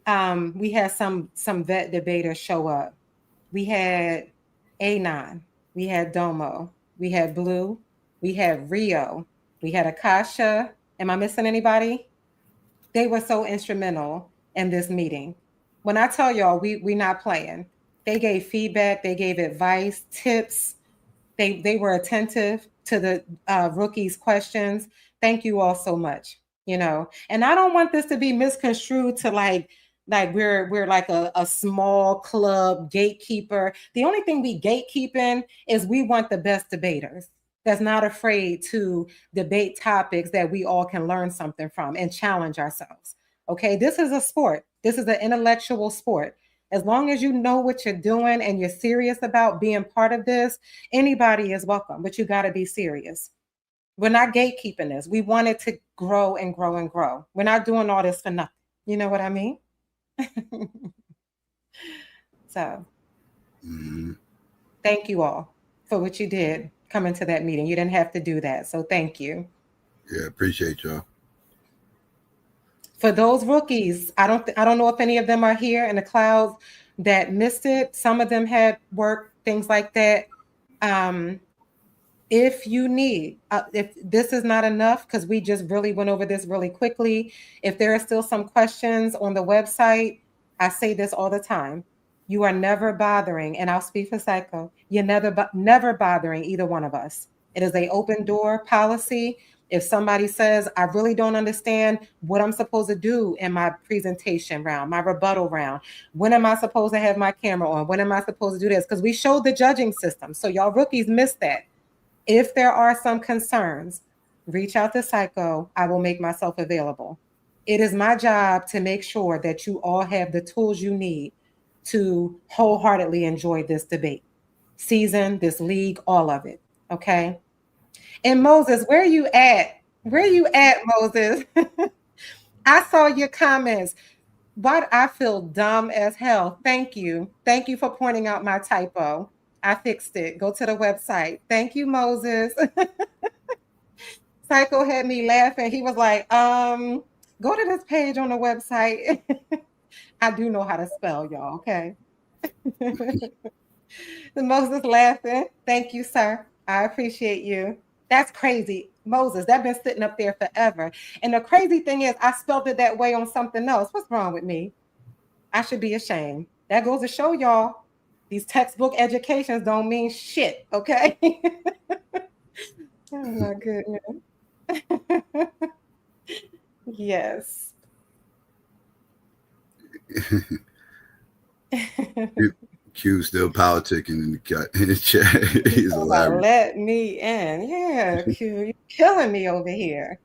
we had some vet debaters show up. We had Anon, we had Domo, we had Blue, we had Rio, we had Akasha. Am I missing anybody? They were so instrumental in this meeting. When I tell y'all, we not playing. They gave feedback, they gave advice, tips. They were attentive to the rookies' questions. Thank you all so much. And I don't want this to be misconstrued to like we're like a small club gatekeeper. The only thing we gatekeeping is we want the best debaters that's not afraid to debate topics that we all can learn something from and challenge ourselves. Okay, this is a sport. This is an intellectual sport. As long as you know what you're doing and you're serious about being part of this, anybody is welcome, but you got to be serious. We're not gatekeeping this. We want it to grow and grow and grow. We're not doing all this for nothing. You know what I mean? So, Thank you all for what you did coming to that meeting. You didn't have to do that. So thank you. Yeah, appreciate y'all. For those rookies, I don't know if any of them are here in the clouds that missed it. Some of them had work things like that. If you need, if this is not enough, because we just really went over this really quickly, if there are still some questions on the website, I say this all the time. You are never bothering, and I'll speak for Psycho. You're never bothering either one of us. It is an open door policy. If somebody says, I really don't understand what I'm supposed to do in my presentation round, my rebuttal round, when am I supposed to have my camera on? When am I supposed to do this? Because we showed the judging system. So y'all rookies missed that. If there are some concerns, reach out to Psycho. I will make myself available. It is my job to make sure that you all have the tools you need to wholeheartedly enjoy this debate season, this league, all of it. Okay. And Moses, where are you at? Where are you at, Moses? I saw your comments. But I feel dumb as hell. Thank you. Thank you for pointing out my typo. I fixed it. Go to the website. Thank you, Moses. Psycho had me laughing. He was like, go to this page on the website. I do know how to spell, y'all, okay? Moses laughing. Thank you, sir. I appreciate you. That's crazy. Moses, that's been sitting up there forever. And the crazy thing is, I spelled it that way on something else. What's wrong with me? I should be ashamed. That goes to show y'all, these textbook educations don't mean shit, okay? Oh my goodness. Yes. Q still politicking in the chat. He's hilarious. Let me in. Yeah, Q, you're killing me over here.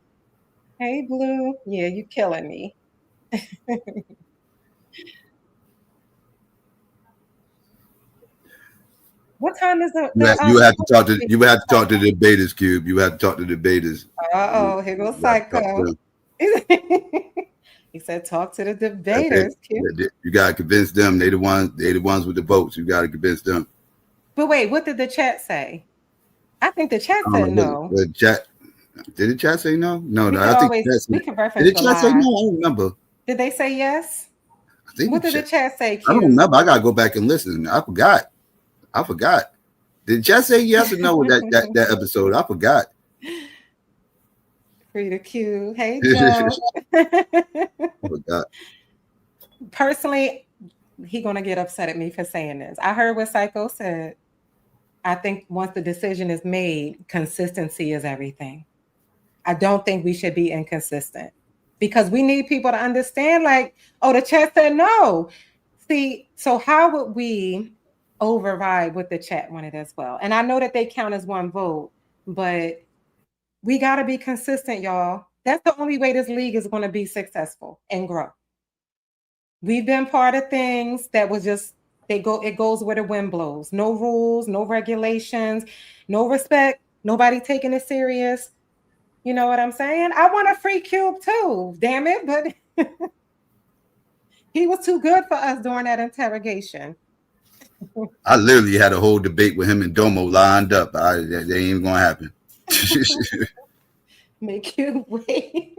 Hey, Blue. Yeah, you're killing me. What time is it? You have to talk to the debaters, Cube. You have to talk to the debaters. Here goes Psycho. He said, "Talk to the debaters." You gotta convince them. They the ones with the votes. You gotta convince them. But wait, what did the chat say? I think the chat said no. The chat did the chat say no? No, I think we can reference. Did the chat say no? I don't remember. Did they say yes? I think what did the chat say? Q? I don't remember. I gotta go back and listen. I forgot. Did Jess say yes or no with that episode? I forgot. Free to Q. Hey, Joe. I forgot. Personally, he gonna get upset at me for saying this. I heard what Psycho said. I think once the decision is made, consistency is everything. I don't think we should be inconsistent because we need people to understand, like, oh, the chat said no. See, so how would we override what the chat wanted as well? And I know that they count as one vote, but we got to be consistent, y'all. That's the only way this league is going to be successful and grow. We've been part of things that was just, it goes where the wind blows. No rules, no regulations, no respect, nobody taking it serious. You know what I'm saying? I want a free Cube too, damn it. But he was too good for us during that interrogation. I literally had a whole debate with him and Domo lined up. That ain't even gonna happen. Make you wait.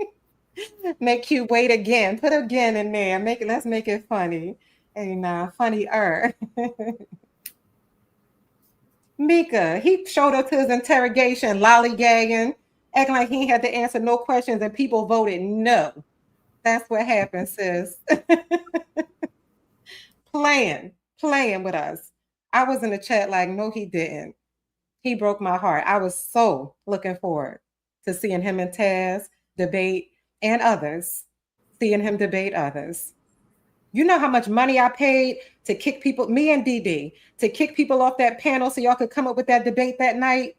Make you wait again. Put again in there. Let's make it funny. And funnier. Mika, he showed up to his interrogation, lollygagging, acting like he had to answer no questions, and people voted no. That's what happened, sis. Playing with us. I was in the chat like, no, he didn't. He broke my heart. I was so looking forward to seeing him and Taz debate and others, seeing him debate others. You know how much money I paid to kick people, me and D.D., to kick people off that panel so y'all could come up with that debate that night?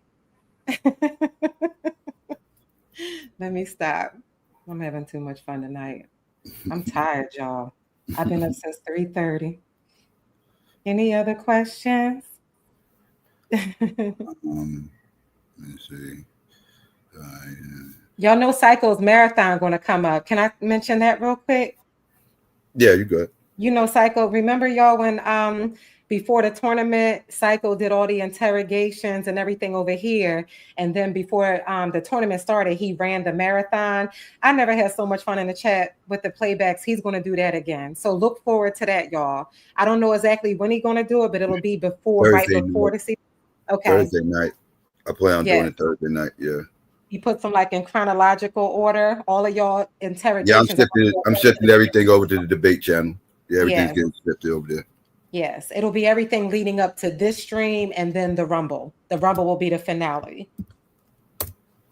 Let me stop. I'm having too much fun tonight. I'm tired, y'all. I've been up since 3:30. Any other questions? Let's see. Y'all know Psycho's marathon going to come up. Can I mention that real quick? Yeah, you good. You know, Psycho, remember y'all when before the tournament, Psycho did all the interrogations and everything over here. And then before the tournament started, he ran the marathon. I never had so much fun in the chat with the playbacks. He's going to do that again. So look forward to that, y'all. I don't know exactly when he's going to do it, but it'll be right before the season. Okay. Thursday night. I plan on doing it Thursday night. Yeah. He puts them like in chronological order. All of y'all interrogations. Yeah, I'm shifting everything over to the debate channel. Yeah, everything's getting shifted over there. Yes, it'll be everything leading up to this stream and then the Rumble. The Rumble will be the finale.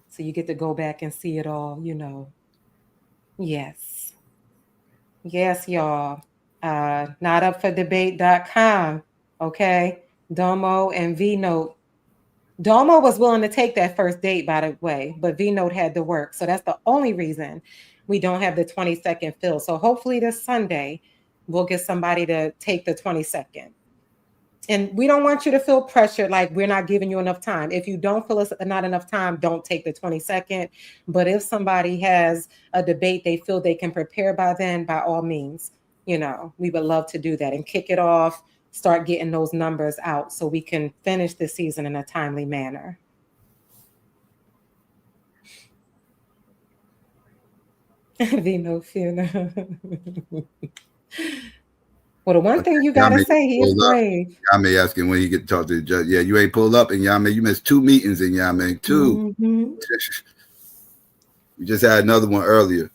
So you get to go back and see it all, you know. Yes. Yes, y'all. NotUpForDebate.com. Okay. Domo and V-Note. Domo was willing to take that first date, by the way, but V-Note had to work. So that's the only reason we don't have the 20-second fill. So hopefully this Sunday, we'll get somebody to take the 20-second. And we don't want you to feel pressured like we're not giving you enough time. If you don't feel it's not enough time, don't take the 20-second. But if somebody has a debate they feel they can prepare by then, by all means, you know, we would love to do that and kick it off, start getting those numbers out so we can finish the season in a timely manner. Vino Fiona. Well, the one thing you gotta say, he is brave. Yame asking when he get to talk to the judge. Yeah, you ain't pulled up, and Yame, you missed 2 meetings in Yame, 2. Mm-hmm. You just had another one earlier.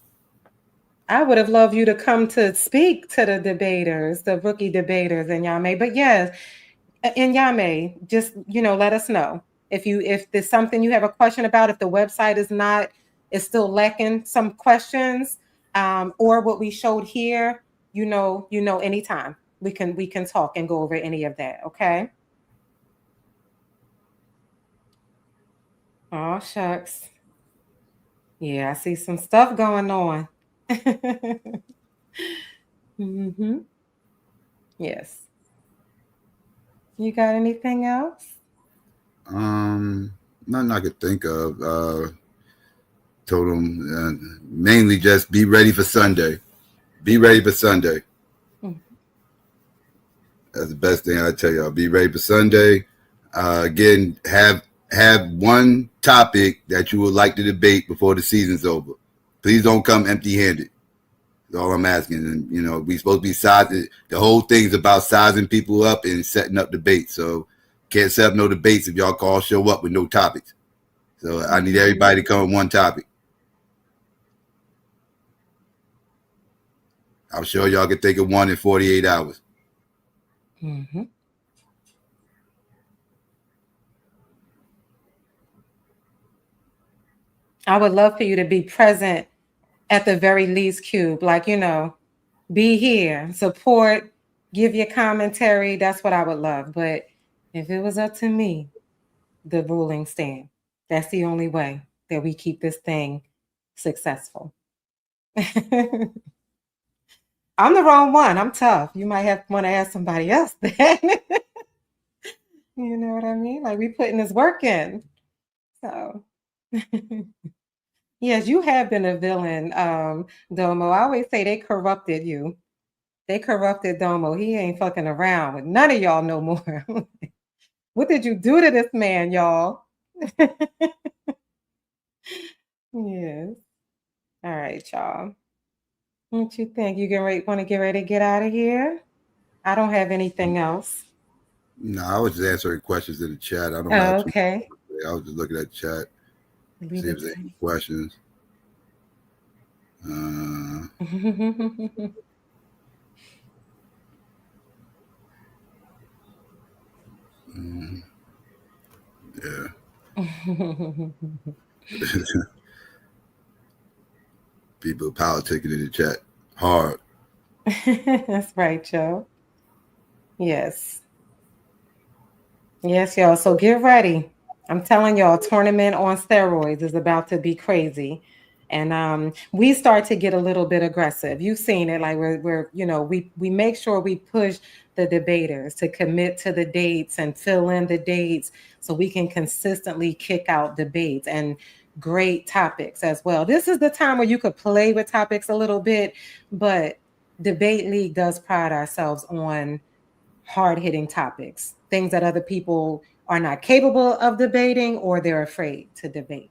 I would have loved you to come to speak to the debaters, the rookie debaters in Yame. But yes, in Yame, just, you know, let us know if there's something you have a question about, if the website is still lacking some questions, or what we showed here, you know, anytime we can talk and go over any of that. Okay. Oh, shucks. Yeah, I see some stuff going on. Mm-hmm. Yes. You got anything else? Nothing I could think of. Told him mainly just be ready for Sunday. Be ready for Sunday. Mm-hmm. That's the best thing I tell y'all. Be ready for Sunday. Again, have one topic that you would like to debate before the season's over. Please don't come empty-handed. That's all I'm asking. And, you know, we supposed to be sizing. The whole thing's about sizing people up and setting up debates. So can't set up no debates if y'all all show up with no topics. So I need everybody to come with one topic. I'm sure y'all can think of one in 48 hours. Mm-hmm. I would love for you to be present at the very least, Cube. Like, you know, be here, support, give your commentary. That's what I would love. But if it was up to me, the ruling stand. That's the only way that we keep this thing successful. I'm the wrong one. I'm tough. You might want to ask somebody else then. You know what I mean? Like, we putting this work in. So, yes, you have been a villain, Domo. I always say they corrupted you. They corrupted Domo. He ain't fucking around with none of y'all no more. What did you do to this man, y'all? Yes. All right, y'all. What you think? You want to get ready to get out of here? I don't have anything else. No, I was just answering questions in the chat. I don't know. Okay. I was just looking at the chat. See if there's any questions. Yeah. People politicking in the chat hard. That's right, Joe. Yes. Yes, y'all. So get ready. I'm telling y'all, tournament on steroids is about to be crazy. And we start to get a little bit aggressive. You've seen it. Like we're you know, we make sure we push the debaters to commit to the dates and fill in the dates so we can consistently kick out debates and great topics as well. This is the time where you could play with topics a little bit, but Debate League does pride ourselves on hard-hitting topics, things that other people are not capable of debating or they're afraid to debate.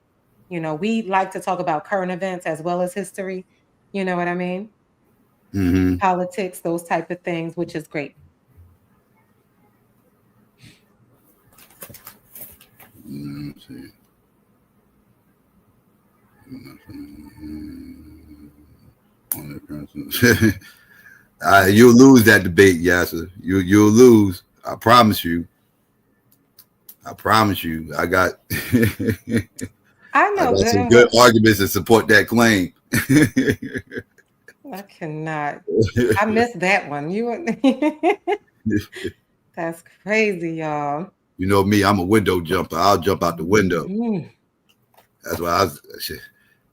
We like to talk about current events as well as history. You know what I mean? Mm-hmm. Politics, those type of things, which is great. Let's see. You'll lose that debate, Yasser. You'll lose. I promise you. I promise you. I got I I know got good some and good well. arguments to support that claim. I cannot. I missed that one. That's crazy, y'all. You know me, I'm a window jumper. I'll jump out the window. Mhm. That's why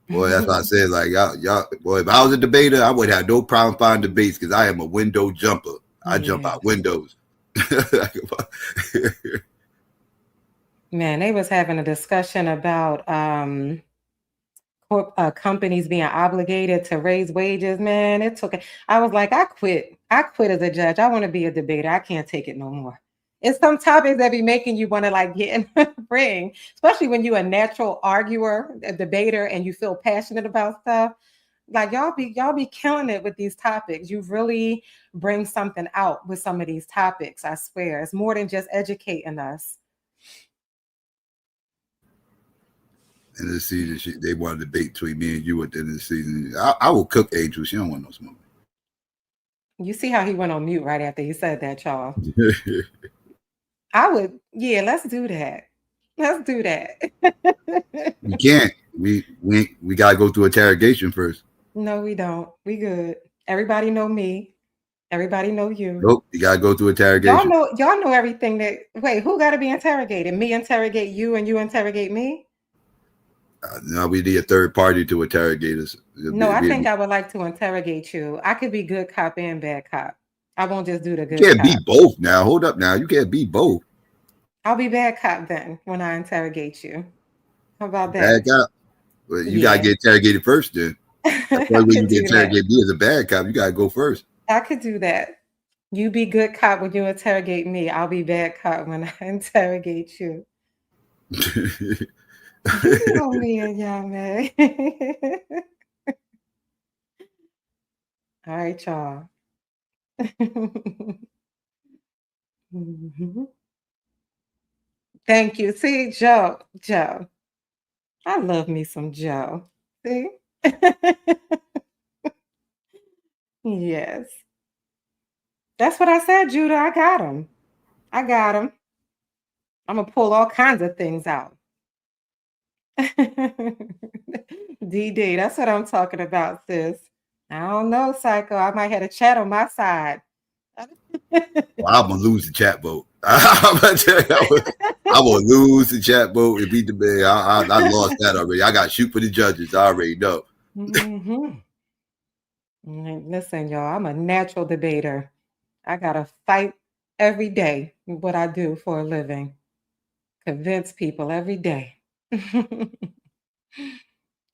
boy, that's why I said, like, y'all, boy, if I was a debater, I would have no problem finding debates because I am a window jumper. I jump Yeah. out windows. Man, they was having a discussion about companies being obligated to raise wages. Man, it took it. I was like, I quit. I quit as a judge. I want to be a debater. I can't take it no more. It's some topics that be making you want to like get in the ring, especially when you're a natural arguer, a debater, and you feel passionate about stuff. Like y'all be killing it with these topics. You really bring something out with some of these topics. I swear, it's more than just educating us. End of the season, they want to debate between me and you at the end of the season. I will cook Angel. She don't want no smoke. You see how he went on mute right after he said that, y'all. I would, yeah, let's do that. Let's do that. We can't. We gotta go through interrogation first. No, we don't. We good. Everybody know me. Everybody know you. Nope. You gotta go through interrogation. Y'all know everything that wait, who gotta be interrogated? Me interrogate you and you interrogate me? Now we need a third party to interrogate us. No, I think I would like to interrogate you. I could be good cop and bad cop. I won't just do the You good can't be cop. both now. Hold up now. You can't be both. I'll be bad cop then when I interrogate you. How about Bad that? cop. But you gotta Yeah. get interrogated first then. That's why I when you could get do that. interrogated me as a bad cop, you gotta go first. I could do that. You be good cop when you interrogate me. I'll be bad cop when I interrogate you. You know me and y'all, man. All right, y'all. Mhm. Thank you. See, Joe. I love me some Joe. See? Yes. That's what I said, Judah. I got him. I got him. I'm going to pull all kinds of things out. DD, that's what I'm talking about, sis. I don't know, Psycho. I might have a chat on my side. Well, I'm gonna lose the chat vote. I'm gonna tell you, I'm gonna lose the chat vote and beat the big. I lost that already. I got to shoot for the judges. I already know. Mm-hmm. Listen, y'all, I'm a natural debater. I gotta fight every day what I do for a living. Convince people every day.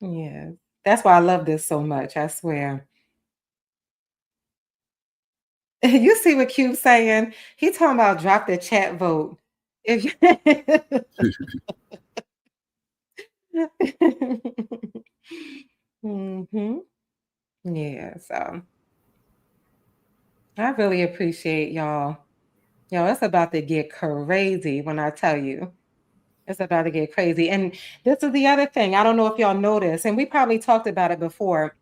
Yes. That's why I love this so much, I swear. You see what Cube's saying? He talking about drop the chat vote. If hmm Yeah, so I really appreciate y'all. Yo, it's about to get crazy when I tell you. It's about to get crazy. And this is the other thing. I don't know if y'all noticed, and we probably talked about it before.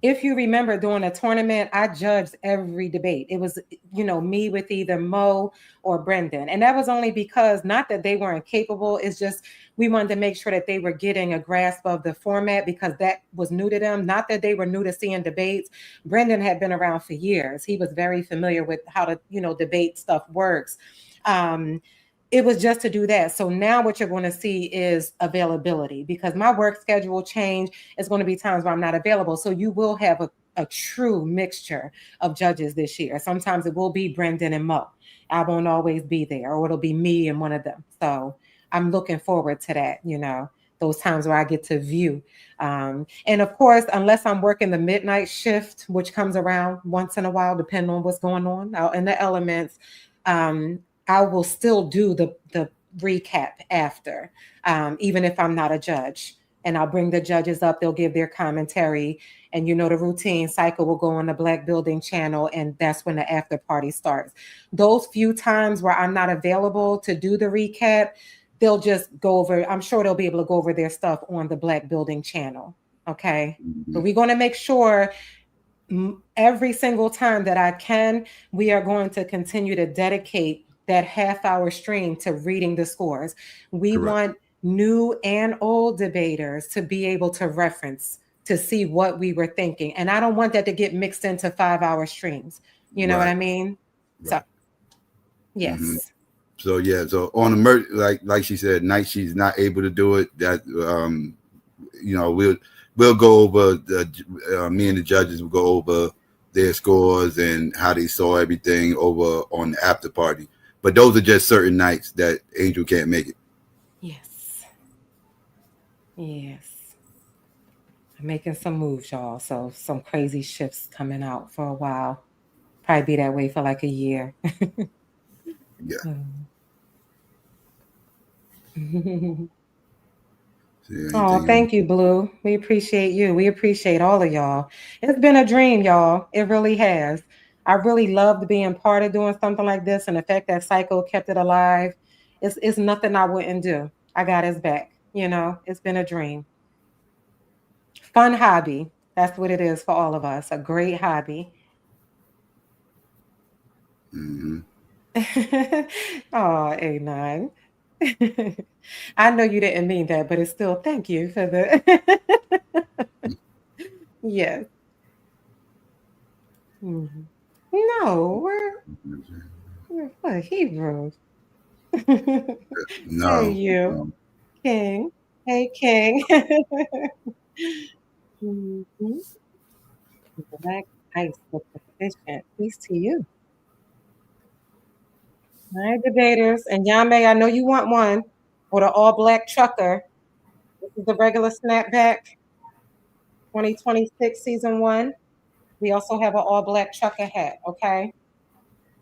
If you remember during a tournament, I judged every debate. It was, me with either Mo or Brendan. And that was only because not that they weren't capable, it's just we wanted to make sure that they were getting a grasp of the format because that was new to them. Not that they were new to seeing debates. Brendan had been around for years. He was very familiar with how to, debate stuff works. It was just to do that. So now what you're going to see is availability because my work schedule changed. It's going to be times where I'm not available. So you will have a true mixture of judges this year. Sometimes it will be Brendan and Mo. I won't always be there, or it'll be me and one of them. So I'm looking forward to that, those times where I get to view. And of course, unless I'm working the midnight shift, which comes around once in a while, depending on what's going on out in the elements, I will still do the recap after, even if I'm not a judge. And I'll bring the judges up. They'll give their commentary. And you know the routine. Psycho will go on the Black Building channel, and that's when the after party starts. Those few times where I'm not available to do the recap, they'll just go over. I'm sure they'll be able to go over their stuff on the Black Building channel. Okay. But we're going to make sure every single time that I can, we are going to continue to dedicate that half-hour stream to reading the scores. We want new and old debaters to be able to reference, to see what we were thinking. And I don't want that to get mixed into 5-hour streams. You know what I mean? So, yes. So yeah, so on the merch, like she said, night she's not able to do it. That you know, we'll go over me and the judges will go over their scores and how they saw everything over on the after party. But those are just certain nights that Angel can't make it. Yes. Yes. I'm making some moves, y'all. So some crazy shifts coming out for a while. Probably be that way for like a year. Yeah. Oh, thank you, Blue. We appreciate you. We appreciate all of y'all. It's been a dream, y'all. It really has. I really loved being part of doing something like this, and the fact that Psycho kept it alive, it's nothing I wouldn't do. I got his back. You know, it's been a dream. Fun hobby. That's what it is for all of us. A great hobby. Oh, A9. I know you didn't mean that, but it's still thank you for the yes. No, we're what Hebrews. No. Hey you, King. Hey King. Black ice look efficient. Peace to you. All right, debaters. And Yame, I know you want one with an all black trucker. This is the regular snapback 2026 season 1. We also have an all black trucker hat, okay?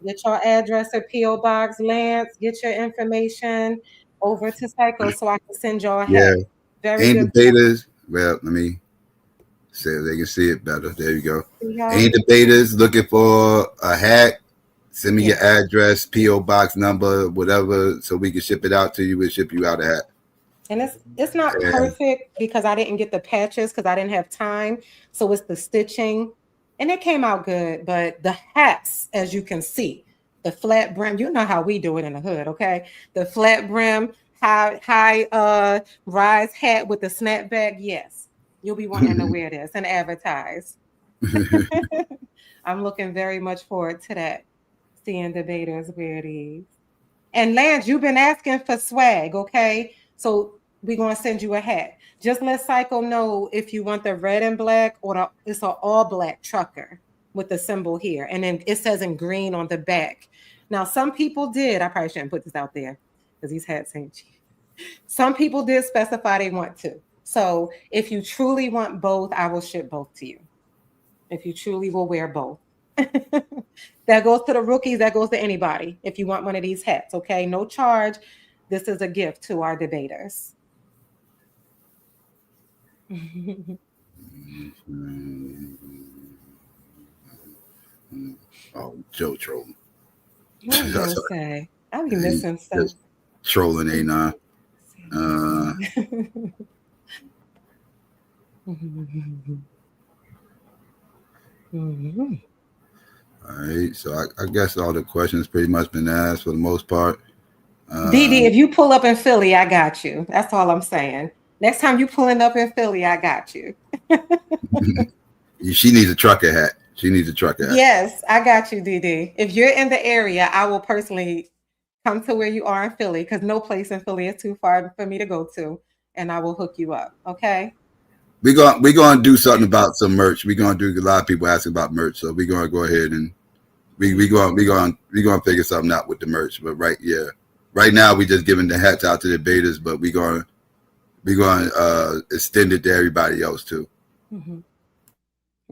Get your address at P.O. Box, Lance. Get your information over to Psycho so I can send y'all a hat. Very Ain't good. debaters. Well, let me say they can see it better. There you go. Yeah. Ain't debaters looking for a hat. Send me your address, P.O. Box number, whatever, so we can ship it out to you. We'll ship you out a hat. And it's not perfect because I didn't get the patches because I didn't have time. So it's the stitching. And it came out good. But the hats, as you can see, the flat brim, you know how we do it in the hood, okay? The flat brim, high rise hat with the snapback, yes. You'll be wanting to wear this and advertise. I'm looking very much forward to that. Seeing debaters wear these. And Lance, you've been asking for swag, okay? So we're gonna send you a hat. Just let Psycho know if you want the red and black or it's an all black trucker with the symbol here. And then it says in green on the back. Now, some people did, I probably shouldn't put this out there because these hats ain't cheap. Some people did specify they want to. So if you truly want both, I will ship both to you. If you truly will wear both. That goes to the rookies, that goes to anybody. If you want one of these hats, okay? No charge. This is a gift to our debaters. Oh, Joe trolling. What did Joe say? I'll be missing stuff. Trolling A9. All right, so I guess all the questions pretty much been asked for the most part. DD, if you pull up in Philly, I got you. That's all I'm saying. Next time you pulling up in Philly, I got you. She needs a trucker hat. She needs a trucker hat. Yes, I got you, DD. If you're in the area, I will personally come to where you are in Philly because no place in Philly is too far for me to go to, and I will hook you up. Okay. We're gonna do something about some merch. We're gonna do a lot of people asking about merch, so we're gonna go ahead and we're gonna figure something out with the merch. But right now we just giving the hats out to the betas, but we're gonna extend it to everybody else too.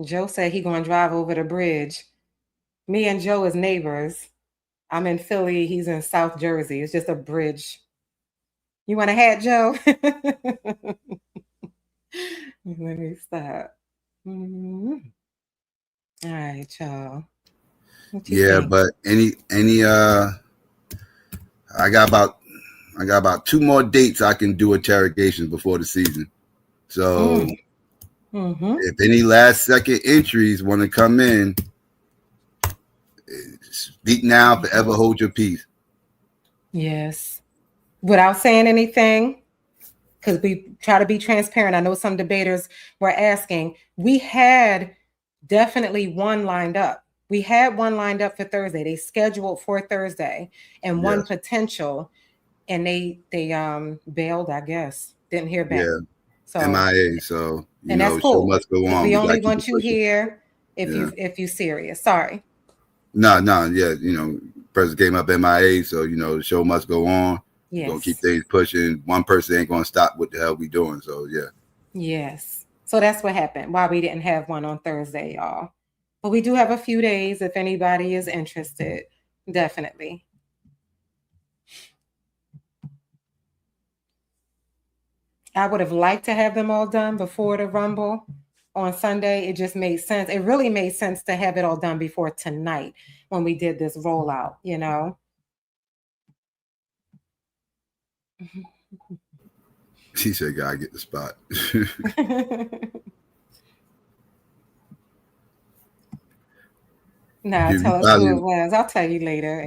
Joe said he gonna drive over the bridge. Me and Joe is neighbors. I'm in Philly. He's in South Jersey. It's just a bridge. You want a hat, Joe? Let me stop. Mm-hmm. All right, y'all. What you Yeah, think? but I got about 2 more dates I can do interrogations before the season. So Mm-hmm. if any last second entries want to come in, speak now, forever hold your peace. Yes. Without saying anything, because we try to be transparent. I know some debaters were asking. We had definitely one lined up. We had one lined up for Thursday. They scheduled for Thursday and one Yes. potential, and they bailed, I guess. Didn't hear back. Yeah. So, MIA. So, and that's show cool. must go on. We We got to only keep want it you pushing. here Yeah. if you serious. Sorry. No, yeah, person came up MIA, so the show must go on. We're gonna keep Yes. things pushing. One person ain't gonna stop what the hell we doing. So yeah. Yes. So that's what happened. Why we didn't have one on Thursday, y'all. But we do have a few days if anybody is interested. Definitely. I would have liked to have them all done before the Rumble on Sunday. It just made sense. It really made sense to have it all done before tonight when we did this rollout, She said, "Gotta get the spot." Nah, You tell us who probably it was. I'll tell you later.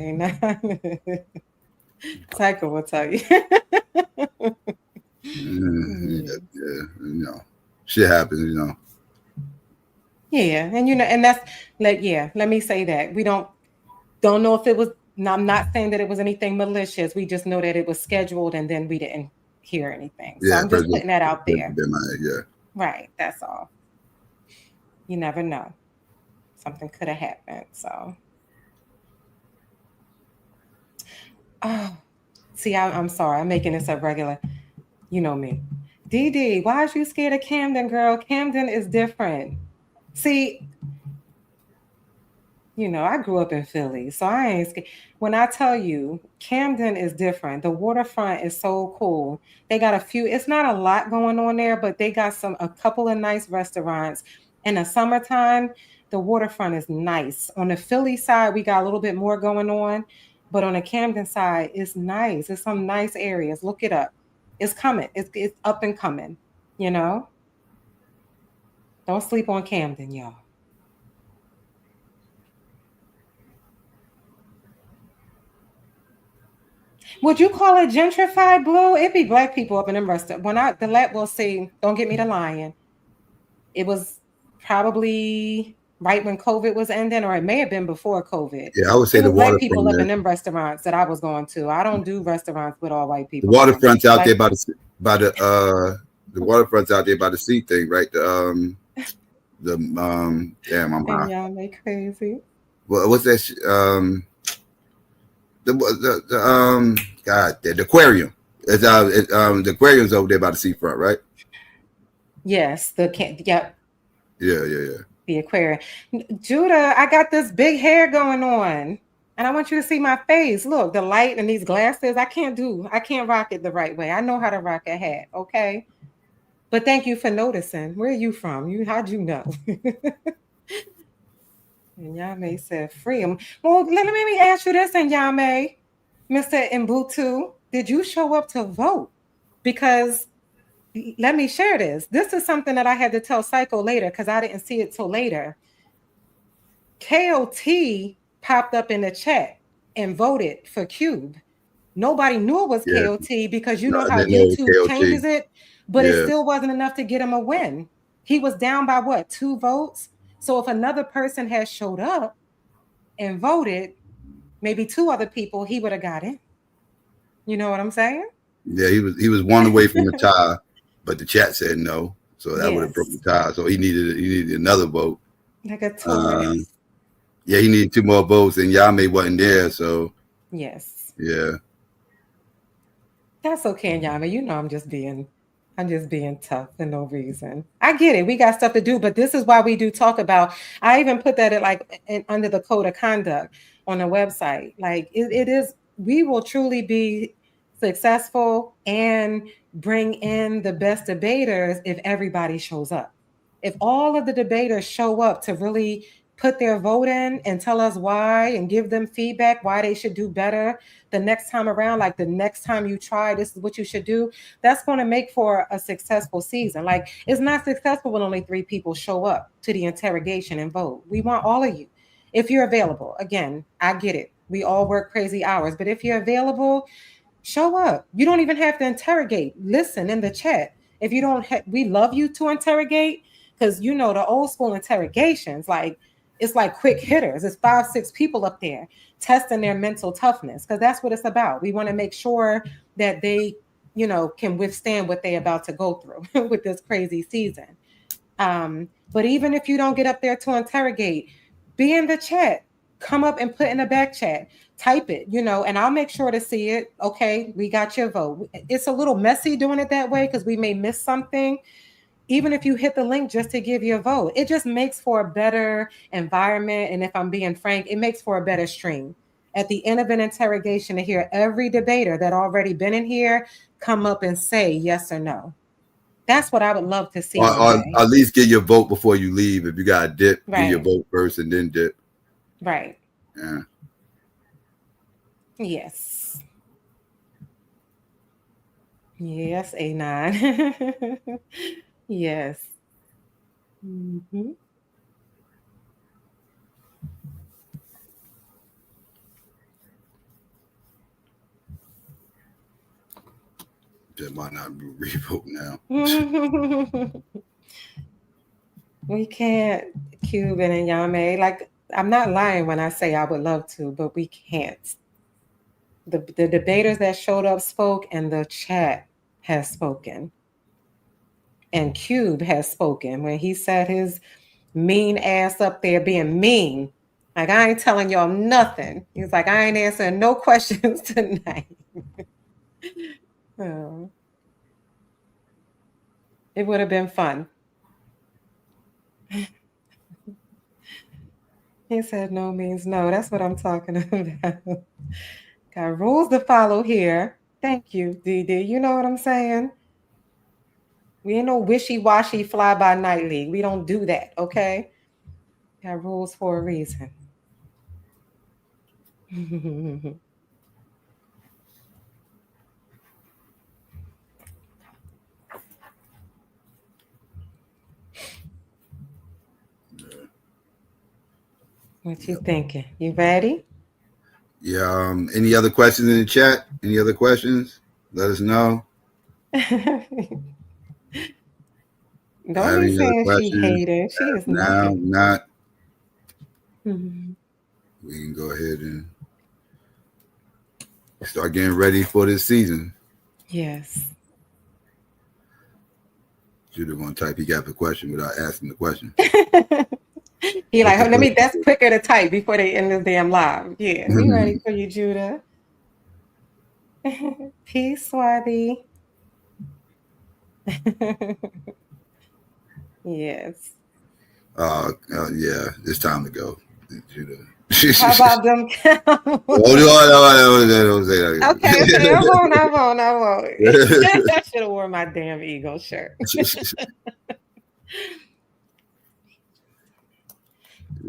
Psycho will tell you. yeah, shit happens. Yeah, and that's like, yeah, let me say that. We don't know if it was, I'm not saying that it was anything malicious. We just know that it was scheduled and then we didn't hear anything. So Yeah, I'm just person, putting that out there. yeah. Right, that's all. You never know. Something could have happened. So, oh, see, I'm sorry. I'm making this a regular. You know me. DD, why is you scared of Camden, girl? Camden is different. See, I grew up in Philly, so I ain't scared. When I tell you, Camden is different. The waterfront is so cool. They got a few, it's not a lot going on there, but they got a couple of nice restaurants. In the summertime, the waterfront is nice. On the Philly side, we got a little bit more going on, but on the Camden side, it's nice. It's some nice areas. Look it up. It's coming. It's up and coming, you know? Don't sleep on Camden, y'all. Would you call it gentrified, Blue? It be black people up in them restaurants. The let will say, don't get me to lying. It was probably right when COVID was ending, or it may have been before COVID. Yeah, I would It say the was black people up in waterfront. them restaurants that I was going to. I don't do restaurants with all white The people in them. waterfront's out there Black by people. the waterfront's out there by the sea thing, right? Damn, I'm And high. y'all make crazy. What's that? God, the aquarium. The aquarium's over there by the seafront, right? Yes, yep, Yeah. the aquarium. Judah, I got this big hair going on. And I want you to see my face. Look, the light and these glasses, I can't rock it the right way. I know how to rock a hat, okay? But thank you for noticing. Where are you from? How'd you know? And Yame said free. Well, let me ask you this, and Yame, Mr. Mbutu, did you show up to vote? Because let me share this. This is something that I had to tell Psycho later because I didn't see it till later. KOT popped up in the chat and voted for Cube. Nobody knew it was Yeah. KOT because you No, know I how didn't know it was YouTube KOT. changes it, but it Yeah. still wasn't enough to get him a win. He was down by what, 2 votes? So if another person had showed up and voted, maybe 2 other people, he would have got in. You know what I'm saying? Yeah, he was one away from the tie, but the chat said no, so that would have broke the Yes. tie. So he needed another vote. Like a Um, Taurus. yeah, he needed 2 more votes, and Yame wasn't there. So Yes. yeah, That's okay, Yama. You know I'm just being tough for no reason. I get it. We got stuff to do, but this is why we do talk about. I even put that under the code of conduct. on the website. Like it is, we will truly be successful and bring in the best debaters if everybody shows up. If all of the debaters show up to really put their vote in and tell us why and give them feedback why they should do better the next time around, like the next time you try, this is what you should do, that's going to make for a successful season. Like, it's not successful when only 3 people show up to the interrogation and vote. We want all of you. If you're available, again, I get it. We all work crazy hours, but if you're available, show up. You don't even have to interrogate. Listen in the chat. If you don't, we love you to interrogate, because you know the old school interrogations, like it's like quick hitters. It's 5, 6 people up there testing their mental toughness, because that's what it's about. We want to make sure that they, you know, can withstand what they're about to go through with this crazy season. But even if you don't get up there to interrogate, be in the chat. Come up and put in the back chat. Type it, you know, and I'll make sure to see it. Okay, we got your vote. It's a little messy doing it that way because we may miss something. Even if you hit the link just to give your vote, it just makes for a better environment. And if I'm being frank, it makes for a better stream. At the end of an interrogation, to hear every debater that already been in here come up and say yes or no. That's what I would love to see. Or at least get your vote before you leave. If you got to dip, right. Get your vote first and then dip. Right. Yeah. Yes. Yes, A9. Yes. Mm-hmm. That might not be revote now. We can't, Cuban and Yame. Like, I'm not lying when I say I would love to, but we can't. The debaters that showed up spoke, and the chat has spoken. And Cube has spoken when he said his mean ass up there being mean. Like, I ain't telling y'all nothing. He's like, I ain't answering no questions tonight. Oh. It would have been fun. He said no means no. That's what I'm talking about. Got rules to follow here. Thank you, DD. You know what I'm saying? We ain't no wishy-washy fly-by-night league. We don't do that, okay? Got rules for a reason. What you thinking? You ready? Yeah. Any other questions in the chat? Any other questions? Let us know. Don't be saying she hated. She is now not. Mm-hmm. We can go ahead and start getting ready for this season. Yes. Judah gonna type he got the question without asking the question. He like, let me, that's quicker to type before they end this damn live. Yeah, we ready for you, Judah. Peace, Swarthy. Yes. Yeah, it's time to go. Judah. How about them? Don't say that. Okay, I won't. I should have worn my damn Eagle shirt.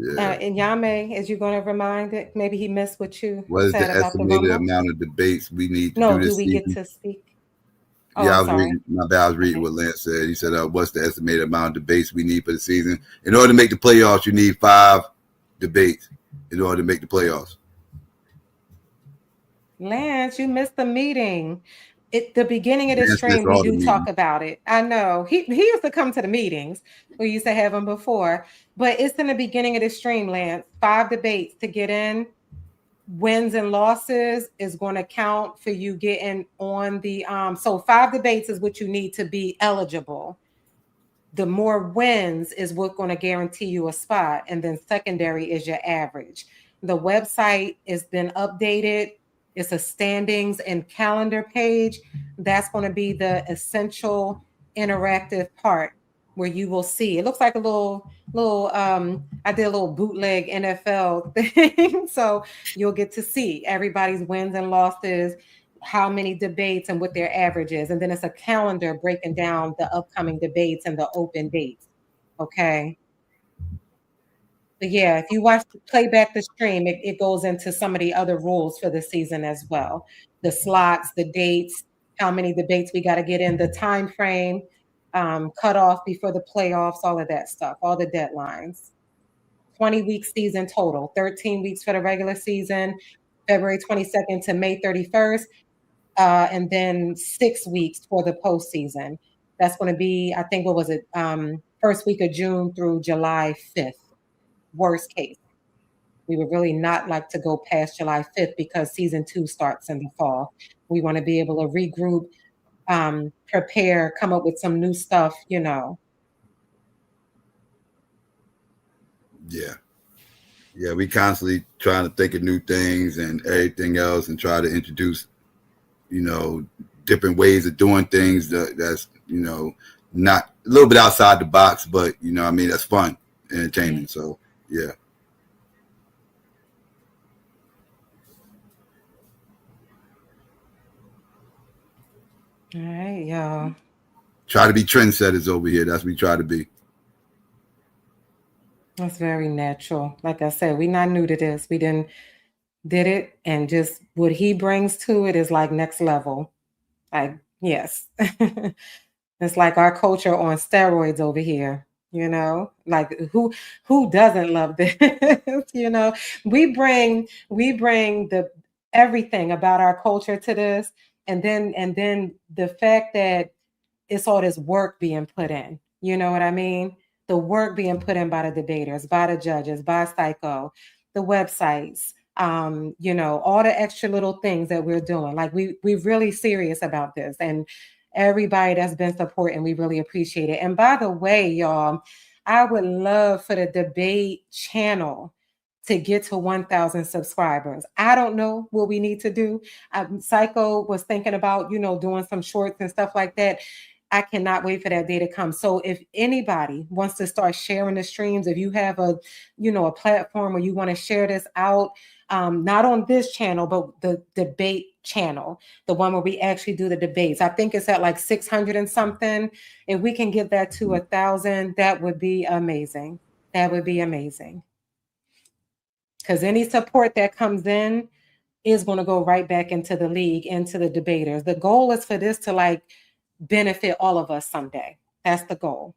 Yeah. And Yame, is you going to remind it? Maybe he missed what you what is said the about estimated the amount of debates we need to no, do this do we season? get to speak? Oh, yeah, I was reading what Lance said. He said, what's the estimated amount of debates we need for the season? In order to make the playoffs, you need 5 debates in order to make the playoffs. Lance, you missed the meeting. At the beginning of the stream, we do talk about it. I know. He used to come to the meetings. We used to have him before. But it's in the beginning of the stream, Lance. 5 debates to get in. Wins and losses is going to count for you getting on the so 5 debates is what you need to be eligible. The more wins is what's going to guarantee you a spot, and then secondary is your average. The website has been updated. It's a standings and calendar page. That's going to be the essential interactive part where you will see. It looks like a little I did a little bootleg NFL thing. So you'll get to see everybody's wins and losses, how many debates and what their average is. And then it's a calendar breaking down the upcoming debates and the open dates. Okay. But yeah, if you play back the stream, it goes into some of the other rules for the season as well. The slots, the dates, how many debates we got to get in, the time frame, cut off before the playoffs, all of that stuff, all the deadlines. 20-week season total, 13 weeks for the regular season, February 22nd to May 31st, and then 6 weeks for the postseason. That's going to be, I think, what was it? First week of June through July 5th. Worst case. We would really not like to go past July 5th because season 2 starts in the fall. We want to be able to regroup, prepare, come up with some new stuff, Yeah. Yeah, we constantly trying to think of new things and everything else and try to introduce, different ways of doing things that's, not a little bit outside the box, but, that's fun, entertainment. So, yeah. All right, y'all. Try to be trendsetters over here. That's what we try to be. That's very natural. Like I said, we not new to this. We did it, and just what he brings to it is like next level. Like, yes. It's like our culture on steroids over here, like who doesn't love this? We bring the everything about our culture to this, and then the fact that it's all this work being put in. You know what I mean? The work being put in by the debaters, by the judges, by Psycho, the websites, all the extra little things that we're doing. Like we're really serious about this. And everybody that's been supporting, we really appreciate it. And by the way, y'all, I would love for the debate channel to get to 1,000 subscribers. I don't know what we need to do. Psycho was thinking about, doing some shorts and stuff like that. I cannot wait for that day to come. So if anybody wants to start sharing the streams, if you have a platform where you want to share this out, not on this channel, but the debate channel, the one where we actually do the debates. I think it's at like 600 and something. If we can get that to 1,000, that would be amazing. That would be amazing. Because any support that comes in is going to go right back into the league, into the debaters. The goal is for this to benefit all of us someday. That's the goal.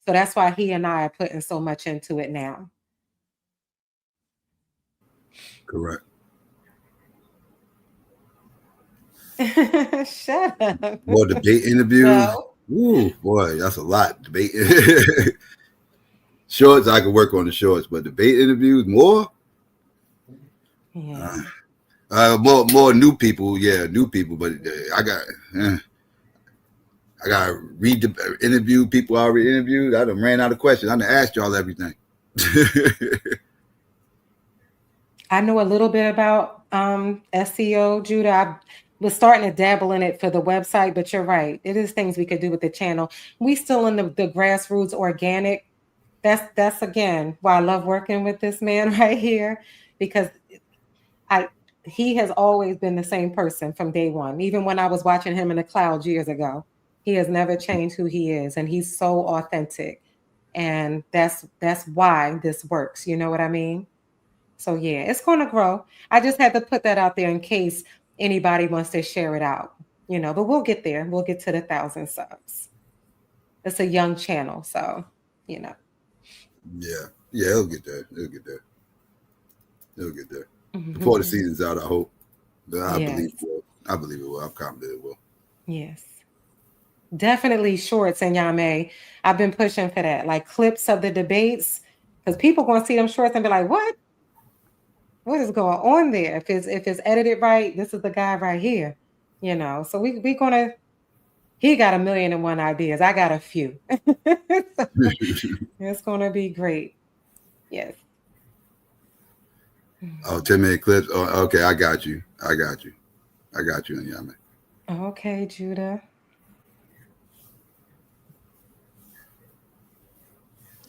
So that's why he and I are putting so much into it now. Correct. Shut up. More debate interviews. No. Ooh, boy, that's a lot. Debate shorts, I could work on the shorts, but debate interviews more. Yeah. More new people, new people. But I got to interview people I already interviewed. I done ran out of questions. I done asked y'all everything. I know a little bit about SEO, Judah. I was starting to dabble in it for the website, but you're right. It is things we could do with the channel. We still in the grassroots organic. That's again why I love working with this man right here, because he has always been the same person from day one. Even when I was watching him in the clouds years ago, he has never changed who he is, and he's so authentic. And that's why this works. You know what I mean? So yeah, it's going to grow. I just had to put that out there in case anybody wants to share it out, but we'll get there. We'll get to the 1,000 subs. It's a young channel, so, Yeah, it'll get there. Before the season's out, I hope. I believe it will. I'm confident it will. Yes. Definitely shorts in Yame. I've been pushing for that, like clips of the debates, because people going to see them shorts and be like, what is going on there? If it's edited right, this is the guy right here, so we gonna, he got 1,000,001 ideas. I got a few. It's gonna be great. Yes. Oh, 10-minute clips. Oh, okay, I got you, Yame. Okay, Judah.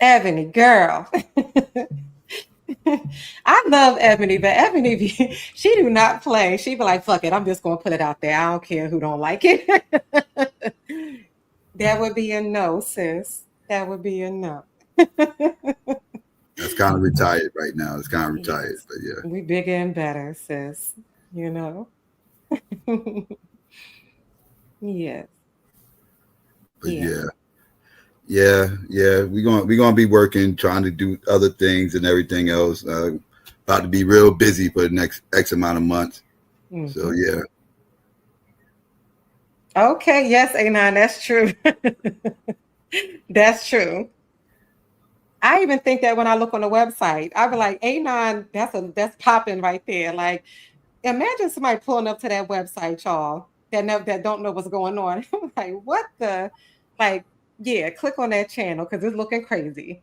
Ebony, girl. I love Ebony, but Ebony, she do not play. She be like, fuck it, I'm just gonna put it out there. I don't care who don't like it. That would be a no, sis. That would be a no. That's kind of retired right now. It's kind of retired, Yes. but yeah. We bigger and better, sis. You know? Yes. But Yeah. yeah. We gonna be working, trying to do other things and everything else. About to be real busy for the next X amount of months. Mm-hmm. So yeah. Okay, yes, A9, that's true. That's true. I even think that when I look on the website, I be like, A9, that's popping right there. Like, imagine somebody pulling up to that website, y'all, that don't know what's going on. I'm like, what the like, yeah, click on that channel because it's looking crazy.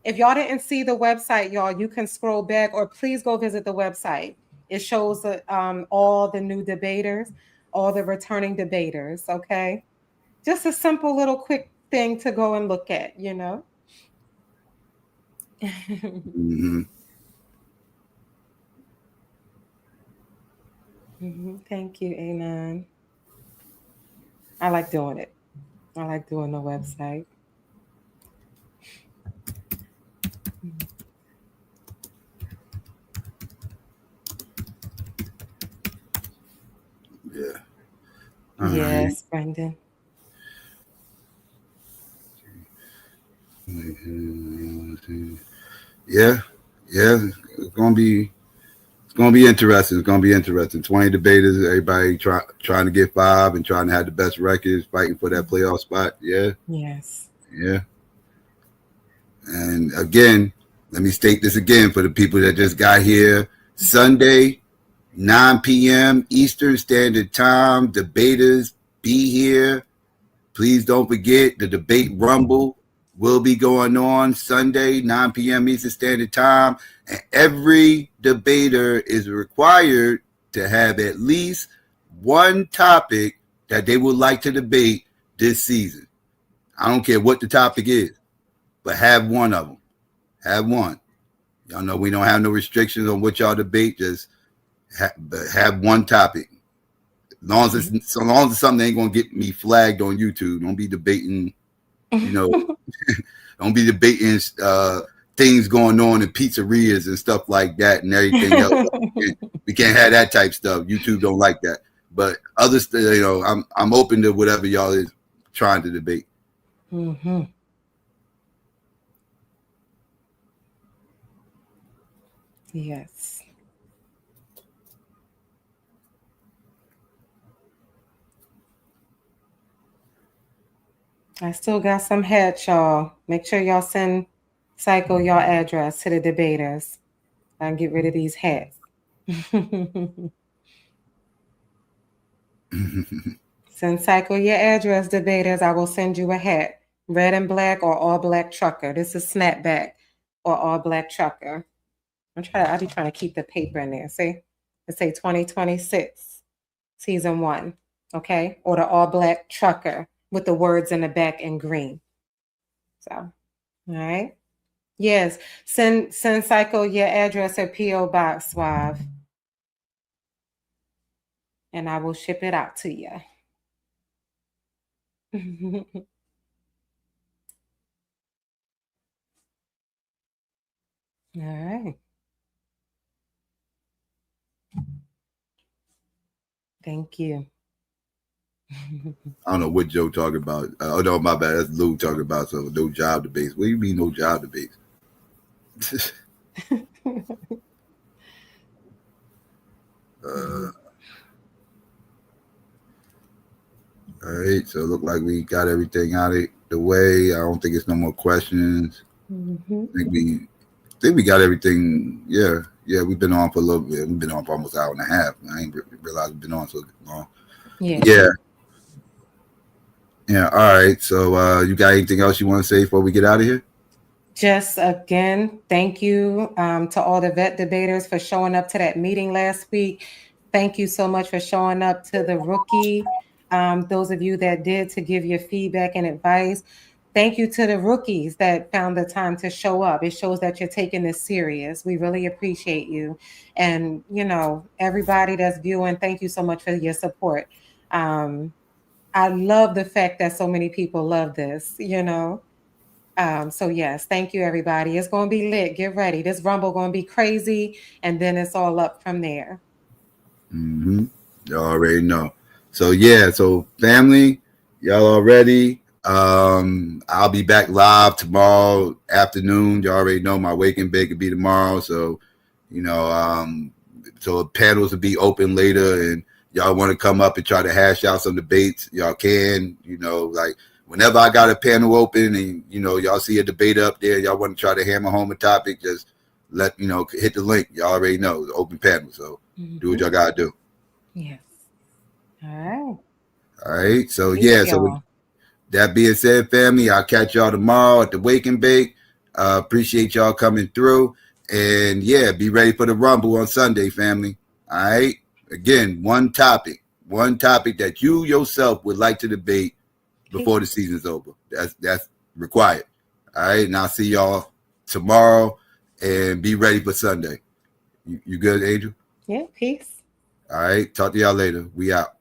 If y'all didn't see the website, y'all, you can scroll back or please go visit the website. It shows all the new debaters, all the returning debaters. Okay. Just a simple little quick thing to go and look at, you know? Mm-hmm. Thank you, Anon. I like doing it. I like doing the website. Yeah. All Yes, Brendan. Yeah. It's gonna be interesting. It's gonna be interesting. 20 debaters, everybody trying to get 5 and trying to have the best records, fighting for that playoff spot. Yeah. Yes. Yeah. And again, let me state this again for the people that just got here. Sunday, 9 p.m. Eastern Standard Time. Debaters, be here. Please don't forget the debate rumble will be going on Sunday, 9 p.m. Eastern Standard Time. And every debater is required to have at least one topic that they would like to debate this season. I don't care what the topic is, but have one of them. Have one. Y'all know we don't have no restrictions on what y'all debate. Just have one topic. So long as it's something that ain't gonna get me flagged on YouTube. Don't be debating, don't be debating things going on in pizzerias and stuff like that and everything else. We can't have that type stuff. YouTube don't like that. But others, I'm open to whatever y'all is trying to debate. Mm-hmm. Yes. I still got some hats, y'all. Make sure y'all send Psycho y'all address to the debaters. I can get rid of these hats. Send Psycho your address, debaters. I will send you a hat. Red and black or all black trucker. This is snapback or all black trucker. I be trying to keep the paper in there. See? It say 2026, season 1. Okay? Or the all black trucker with the words in the back in green. So, all right. Yes. Send Psycho your address at P.O. Box Suave. And I will ship it out to you. All right. Thank you. I don't know what Joe talking about. Oh no, my bad. That's Lou talking about. So no job debates. What do you mean no job debates? All right. So it looked like we got everything out of the way. I don't think it's no more questions. Mm-hmm. I think we got everything. Yeah. We've been on for a little bit. We've been on for almost an hour and a half. I ain't realized we've been on so long. Yeah. All right. So you got anything else you want to say before we get out of here? Just again, thank you to all the vet debaters for showing up to that meeting last week. Thank you so much for showing up to the rookie. Those of you that did to give your feedback and advice. Thank you to the rookies that found the time to show up. It shows that you're taking this serious. We really appreciate you. And, everybody that's viewing, thank you so much for your support. Um, I love the fact that so many people love this. So yes, thank you everybody. It's going to be lit. Get ready. This Rumble going to be crazy. And then it's all up from there. Mm-hmm. You already know. So yeah, so family, y'all already. I'll be back live tomorrow afternoon. You already know my wake and bake will be tomorrow. So, so panels will be open later, and y'all want to come up and try to hash out some debates, y'all can. Like whenever I got a panel open, and y'all see a debate up there, y'all want to try to hammer home a topic, just hit the link. Y'all already know the open panel. So do what y'all gotta do. Yes. All right. All right. So Peace, yeah. So with y'all. that being said, family, I'll catch y'all tomorrow at the Wake and Bake. Appreciate y'all coming through, and yeah, be ready for the Rumble on Sunday, family. All right. Again, one topic that you yourself would like to debate before the season's over. That's required. All right. And I'll see y'all tomorrow, and be ready for Sunday. You good, Angel? Yeah. Peace. All right. Talk to y'all later. We out.